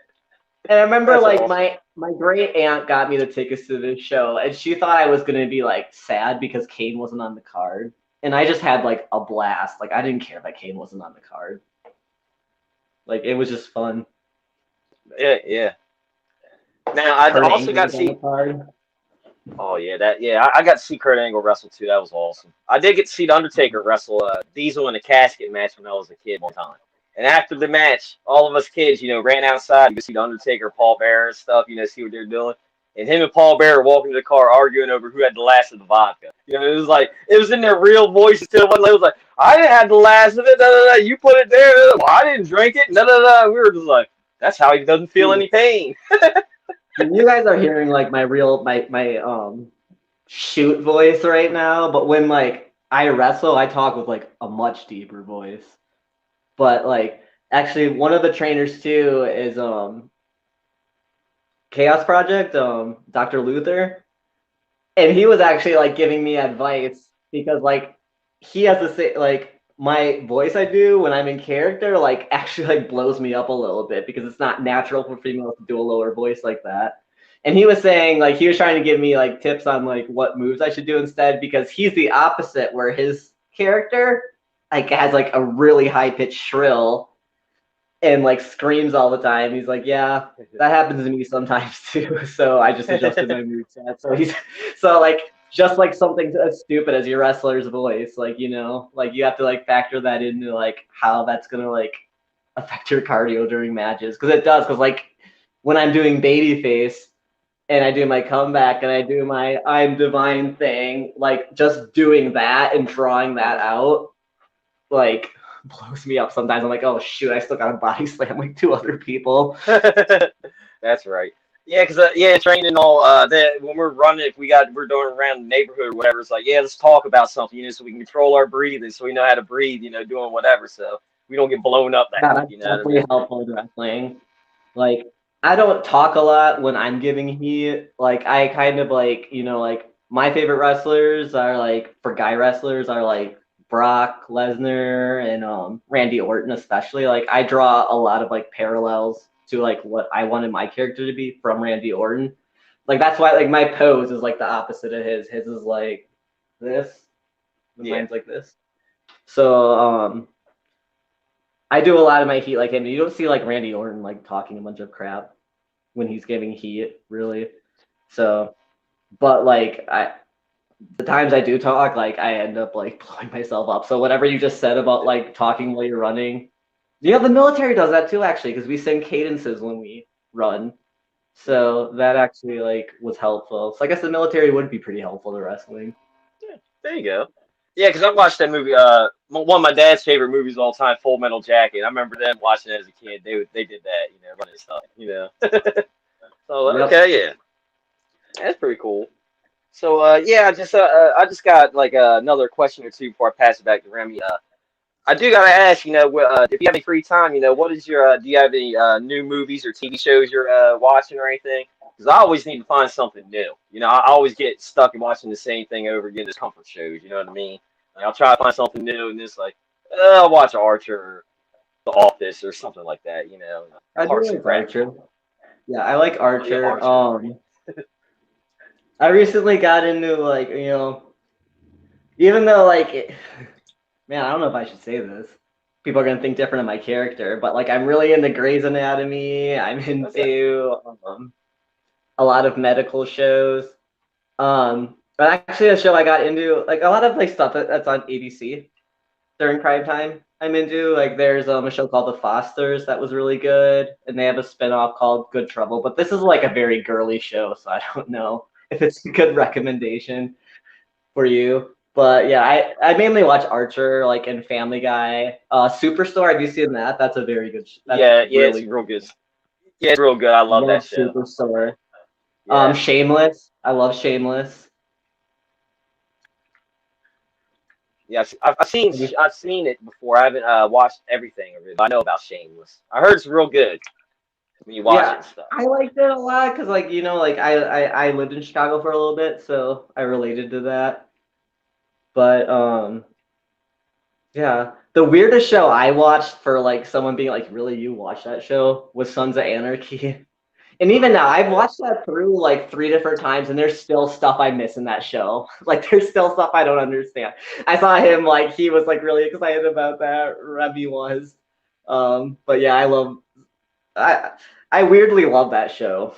And I remember that's like awesome. my great aunt got me the tickets to this show, and she thought I was gonna be like sad because Kane wasn't on the card. And I just had like a blast. Like I didn't care that Kane wasn't on the card. Like it was just fun. Yeah. Now I also got to see. Oh yeah, I got to see Kurt Angle wrestle too. That was awesome. I did get to see the Undertaker wrestle Diesel in a casket match when I was a kid one time. And after the match, all of us kids, ran outside to see the Undertaker, Paul Bearer and stuff, see what they're doing. and him and Paul Bear walking to the car arguing over who had the last of the vodka. You know, it was in their real voices too. It was like, I didn't have the last of it. Da, da, da. You put it there. Well, I didn't drink it. Da, da, da. We were just like, that's how he doesn't feel any pain. You guys are hearing like my real my shoot voice right now, but when like I wrestle, I talk with like a much deeper voice. But like actually one of the trainers too is Chaos Project, Dr. Luther. And he was actually like giving me advice because like he has to say like my voice I do when I'm in character like actually like blows me up a little bit because it's not natural for females to do a lower voice like that. And he was saying like he was trying to give me like tips on like what moves I should do instead because he's the opposite where his character like has like a really high pitched shrill and like screams all the time. He's like, yeah, that happens to me sometimes too. So I just adjusted my moveset. So like just like something as stupid as your wrestler's voice, like you know, like you have to like factor that into like how that's gonna like affect your cardio during matches because it does. Because like when I'm doing babyface and I do my comeback and I do my I'm divine thing, like just doing that and drawing that out, like blows me up sometimes. I'm like, oh shoot, I still got to body slam like 2 other people. That's right. Yeah, because training all that when we're running, if we're doing around the neighborhood or whatever, it's like let's talk about something, you know, so we can control our breathing, so we know how to breathe, you know, doing whatever, so we don't get blown up. That's you know definitely what I mean? helpful in wrestling. Like I don't talk a lot when I'm giving heat. Like I kind of like you know like my favorite wrestlers are like for guy wrestlers are like Brock Lesnar and Randy Orton especially. Like I draw a lot of like parallels to like what I wanted my character to be from Randy Orton. Like that's why like my pose is like the opposite of his. His is like this. Mine's like this. So I do a lot of my heat like him. You don't see like Randy Orton like talking a bunch of crap when he's giving heat, really. So, but like the times I do talk, like I end up like blowing myself up. So whatever you just said about like talking while you're running, yeah, the military does that too actually, because we sing cadences when we run. So that actually like was helpful. So I guess the military would be pretty helpful to wrestling. Yeah, there you go. Yeah, because I watched that movie. One of my dad's favorite movies of all time, Full Metal Jacket. I remember them watching it as a kid. They did that, you know, running stuff, you know. So okay, yeah, that's pretty cool. So I just got like another question or two before I pass it back to Remy. I do gotta ask, you know, if you have any free time, you know, what is your do you have any new movies or TV shows you're watching or anything? Because I always need to find something new. You know, I always get stuck in watching the same thing over again, just comfort shows. You know what I mean? Like, I'll try to find something new, and it's like I'll watch Archer or The Office or something like that. You know, I do like Archer. Yeah, I like Archer. Archer. I recently got into like you know, even though like man, I don't know if I should say this. People are gonna think different of my character, but like I'm really into Grey's Anatomy. I'm into a lot of medical shows. But actually, a show I got into, like a lot of like stuff that's on ABC during crime time. I'm into like there's a show called The Fosters that was really good, and they have a spinoff called Good Trouble. But this is like a very girly show, so I don't know if it's a good recommendation for you. But yeah, I mainly watch Archer, like and Family Guy. Superstore, have you seen that? That's a very good. It's real good. Yeah, it's real good. I love that show. Superstore. Yeah. Shameless. I love Shameless. Yeah, I've seen it before. I haven't watched everything of it, but I know about Shameless. I heard it's real good when you watch it and stuff. I liked it a lot because, like, you know, like I lived in Chicago for a little bit, so I related to that. But yeah, the weirdest show I watched for like someone being like, "Really, you watched that show?" was Sons of Anarchy. And even now, I've watched that through like 3 different times, and there's still stuff I miss in that show. Like, there's still stuff I don't understand. I saw him, like, he was, like, really excited about that. Remy was. But, yeah, I weirdly love that show.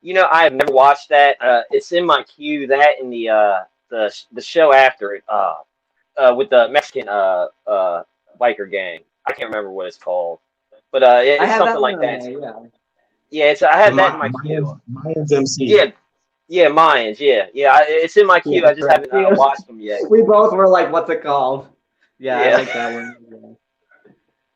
You know, I've never watched that. It's in my queue, that and the show after it, with the Mexican biker gang. I can't remember what it's called. But it's something like that. Yeah. Yeah, I The have that in my queue. Mayans MC. Yeah, yeah, Mayans. Yeah, yeah. It's in my queue. Yeah, I just haven't watched them yet. we both were like, "What's it called?" Yeah, I Yeah, like that one.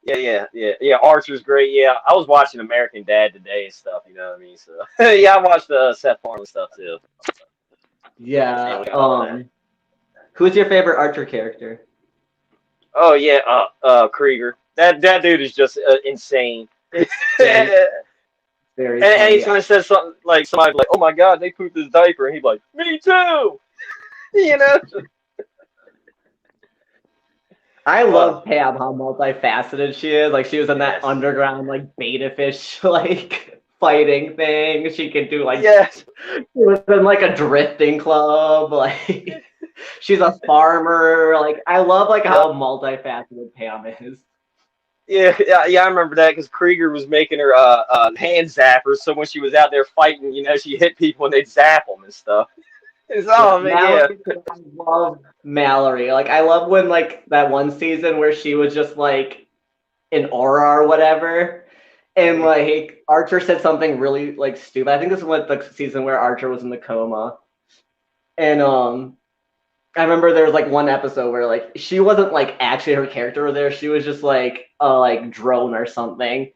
Yeah. yeah. Archer's great. Yeah, I was watching American Dad today and stuff. You know what I mean? So yeah, I watched Seth Farmer stuff too. Yeah. Family Guy, all that. Who's your favorite Archer character? Oh yeah, Krieger. That dude is just insane. Very, And very funny. anytime he says something like somebody like, "Oh my God, they pooped his diaper," and he's like, "Me too." You know? I love Pam, how multifaceted she is. Like she was in that Yes. underground like beta fish like fighting thing. She could do like Yes. she was in like a drifting club. Like she's a farmer. Like I love like how multifaceted Pam is. Yeah. I remember that because Krieger was making her hand zappers, so when she was out there fighting, she hit people and they'd zap them and stuff. Oh man, yeah. Mallory, I love Mallory. Like I love when like that one season where she was just like an aura or whatever. And like Archer said something really like stupid. I think this was the season where Archer was in the coma. And I remember there was like one episode where like she wasn't like actually her character there. She was just like a like drone or something.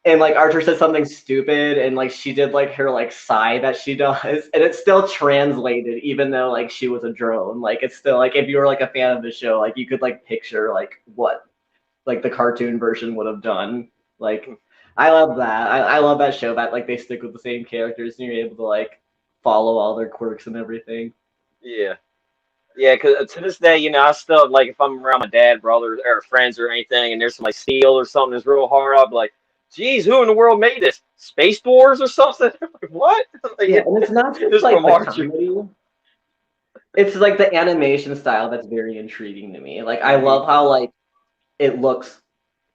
And like Archer said something stupid and like she did like her like sigh that she does and it's still translated even though like she was a drone. Like it's still like if you were like a fan of the show, like you could like picture like what like the cartoon version would have done. Like I love that. I love that show that like they stick with the same characters and you're able to like follow all their quirks and everything. Yeah. Yeah, because to this day, I still like if I'm around my dad, brother, or friends or anything, and there's some like steel or something that's real hard, I'll be like, "Geez, who in the world made this? Space Wars or something?" Like, what? Like, Yeah, and it's not just it's like from the Archer. comedy. It's like the animation style that's very intriguing to me. Like I love how like it looks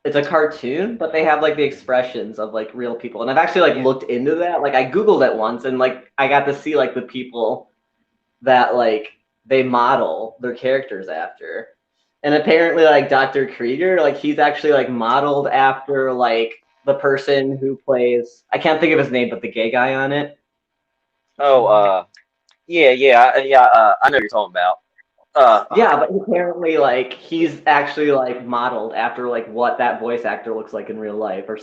it's a cartoon, but they have like the expressions of like real people. And I've actually like looked into that. Like I Googled it once and like I got to see like the people that like they model their characters after. And apparently like Dr. Krieger, like he's actually like modeled after like the person who plays I can't think of his name, but the gay guy on it. Oh, yeah. I know what you're talking about. Yeah, but apparently like he's actually like modeled after like what that voice actor looks like in real life. Or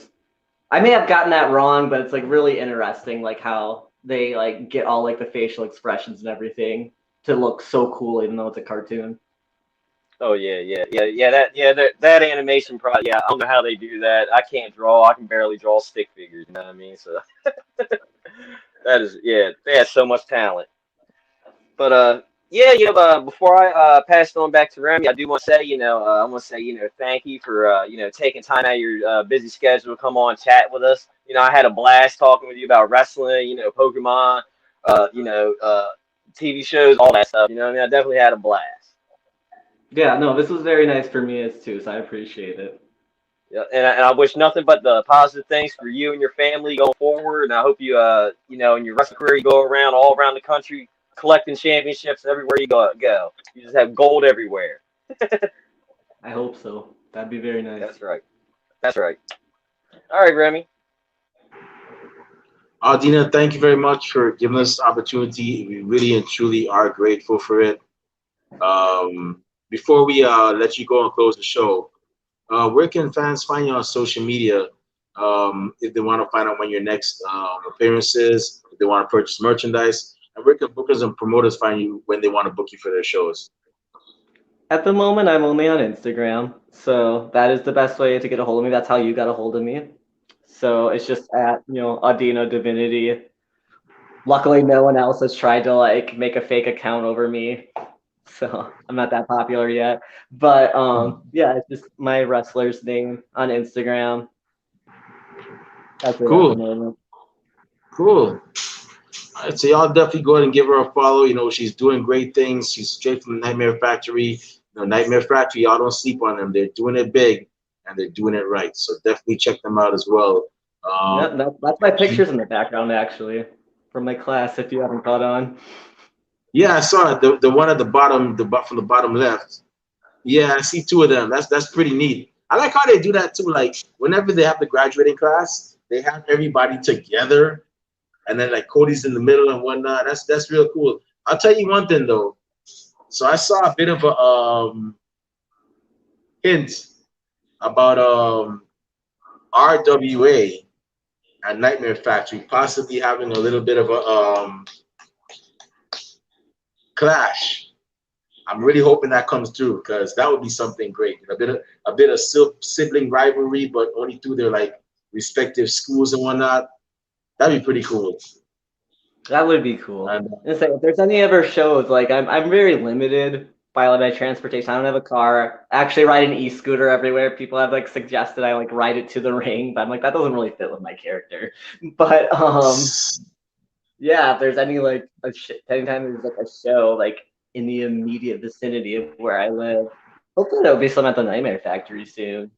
I may have gotten that wrong, but it's like really interesting like how they like get all like the facial expressions and everything to look so cool even though it's a cartoon. Oh yeah. That animation probably. Yeah, I don't know how they do that. I can't draw. I can barely draw stick figures. You know what I mean? So that is they have so much talent. But before I pass it on back to Remy, I do want to say, I want to say, thank you for, taking time out of your busy schedule to come on and chat with us. I had a blast talking with you about wrestling, Pokemon, TV shows, all that stuff. I definitely had a blast. Yeah, no, this was very nice for me as too, so I appreciate it. Yeah, and I wish nothing but the positive things for you and your family going forward. And I hope you, in your wrestling career, you go around all around the country collecting championships everywhere you go. You just have gold everywhere. I hope so. That'd be very nice. That's right. All right, Remy. Audina, thank you very much for giving us the opportunity. We really and truly are grateful for it. Before we let you go and close the show, where can fans find you on social media if they want to find out when your next appearance is, if they want to purchase merchandise, and where can bookers and promoters find you when they want to book you for their shows? At the moment, I'm only on Instagram, so that is the best way to get a hold of me. That's how you got a hold of me. So it's just at, Audina Divinity. Luckily, no one else has tried to like make a fake account over me, so I'm not that popular yet. But yeah, it's just my wrestler's name on Instagram. That's it at the moment. Cool. All right, so y'all definitely go ahead and give her a follow. She's doing great things. She's straight from the Nightmare Factory. Nightmare Factory, y'all don't sleep on them. They're doing it big and they're doing it right. So definitely check them out as well. That's my pictures in the background, actually, from my class, if you haven't caught on. Yeah, I saw it. The one at the bottom, from the bottom left. Yeah, I see two of them. That's pretty neat. I like how they do that too. Like whenever they have the graduating class, they have everybody together, and then like Cody's in the middle and whatnot. That's real cool. I'll tell you one thing though. So I saw a bit of a hint about RWA and Nightmare Factory possibly having a little bit of a clash. I'm really hoping that comes through because that would be something great. A bit of sibling rivalry, but only through their like respective schools and whatnot. That'd be pretty cool. That would be cool. And If there's any other shows, like I'm very limited by my transportation. I don't have a car. I actually ride an e-scooter everywhere. People have like suggested I like ride it to the ring, but I'm like that doesn't really fit with my character. But yeah, if there's any like anytime there's like a show like in the immediate vicinity of where I live, hopefully there'll be some at the Nightmare Factory soon.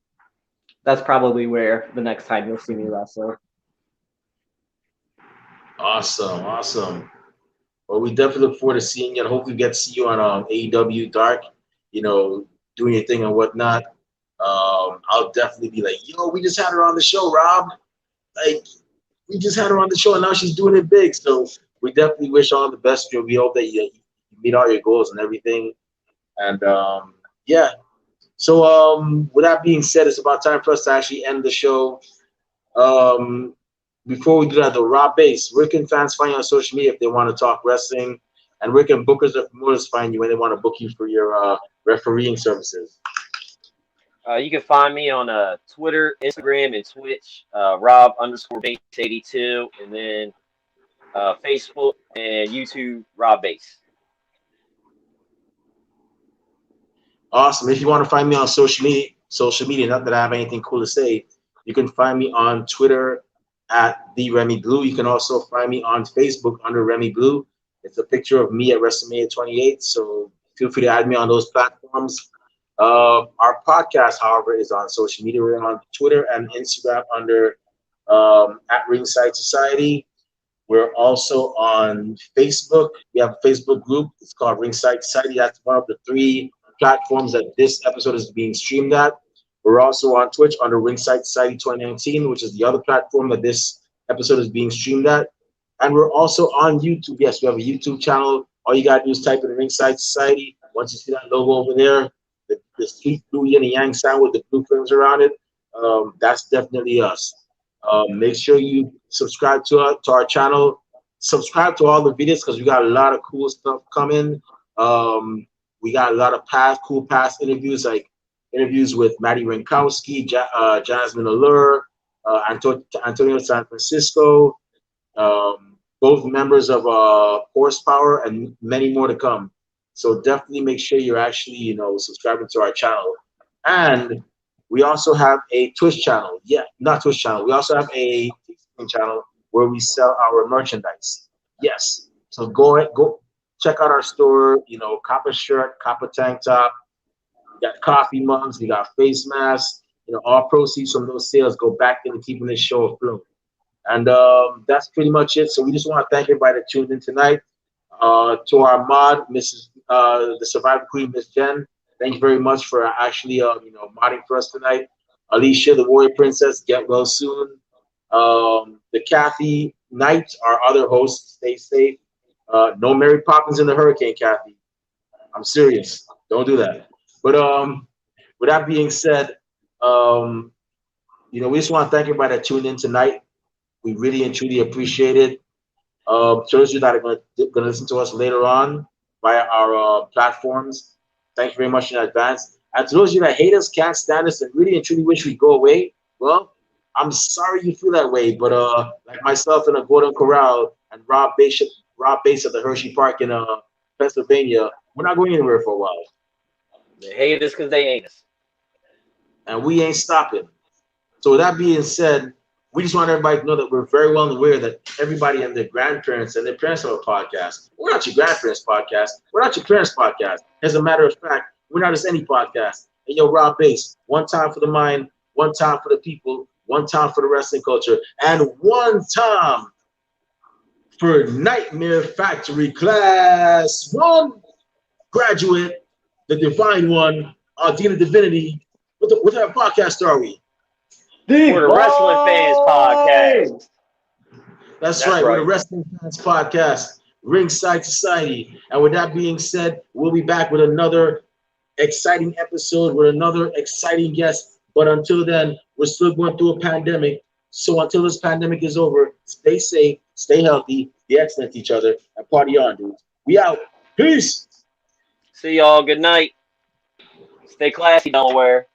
That's probably where the next time you'll see me wrestle. awesome. Well, we definitely look forward to seeing you, and hopefully we get to see you on AEW Dark. You know, doing your thing and whatnot. I'll definitely be like, yo, we just had her on the show, Rob. Like, we just had her on the show, and now she's doing it big. So we definitely wish all the best. We hope that you meet all your goals and everything. And yeah. So with that being said, it's about time for us to actually end the show. Before we do that, though, Rob Bass, where can fans find you on social media if they want to talk wrestling? And where can bookers or promoters find you when they want to book you for your refereeing services? You can find me on Twitter, Instagram, and Twitch, Rob_Bass82, and then Facebook and YouTube, Rob Bass. Awesome. If you want to find me on social media, not that I have anything cool to say, you can find me on Twitter at the Remy Blue. You can also find me on Facebook under Remy Blue. It's a picture of me at WrestleMania 28. So feel free to add me on those platforms. Our podcast, however, is on social media. We're on Twitter and Instagram under at Ringside Society. We're also on Facebook. We have a Facebook group. It's called Ringside Society. That's one of the 3 platforms that this episode is being streamed at. We're also on Twitch under Ringside Society 2019, which is the other platform that this episode is being streamed at. And we're also on YouTube. Yes, we have a YouTube channel. All you got to do is type in Ringside Society. Once you see that logo over there, the sweet blue yin and yang sound with the blue flames around it, that's definitely us. Make sure you subscribe to our channel. Subscribe to all the videos because we got a lot of cool stuff coming. We got a lot of cool past interviews, like interviews with Maddie Rinkowski, Jasmine Allure, Antonio San Francisco, both members of Horsepower, and many more to come. So definitely make sure you're actually, subscribing to our channel. And we also have a Twitch channel. Yeah, not Twitch channel. We also have a channel where we sell our merchandise. Yes. So go check out our store. Copper shirt, copper tank top. We got coffee mugs. We got face masks. All proceeds from those sales go back into keeping this show afloat. And that's pretty much it. So we just want to thank everybody that tuned in tonight. To our mod, Mrs. The Survivor Queen, Miss Jen. Thank you very much for actually, modding for us tonight. Alicia, the Warrior Princess, get well soon. The Kathy Knight, our other host, stay safe. No Mary Poppins in the hurricane, Kathy. I'm serious. Don't do that. But with that being said, we just want to thank everybody that tuned in tonight. We really and truly appreciate it. To those of you that are going to listen to us later on via our platforms, thank you very much in advance. And to those of you that hate us, can't stand us, and really and truly wish we'd go away, well, I'm sorry you feel that way. But like myself in a Golden Corral and Rob Bass at the Hershey Park in Pennsylvania, we're not going anywhere for a while. They hate us because they ain't us. And we ain't stopping. So with that being said, we just want everybody to know that we're very well aware that everybody and their grandparents and their parents have a podcast. We're not your grandparents' podcast. We're not your parents' podcast. As a matter of fact, we're not just any podcast. And Rob Bass, one time for the mind, one time for the people, one time for the wrestling culture, and one time for Nightmare Factory Class 1 graduate, the divine one, Audina Divinity. What type of podcast are we? We're the Wrestling Fans Podcast. That's right. We're the Wrestling Fans Podcast, Ringside Society. And with that being said, we'll be back with another exciting episode with another exciting guest. But until then, we're still going through a pandemic. So until this pandemic is over, stay safe, stay healthy, be excellent to each other, and party on, dudes. We out. Peace. See y'all. Good night. Stay classy, don't wear.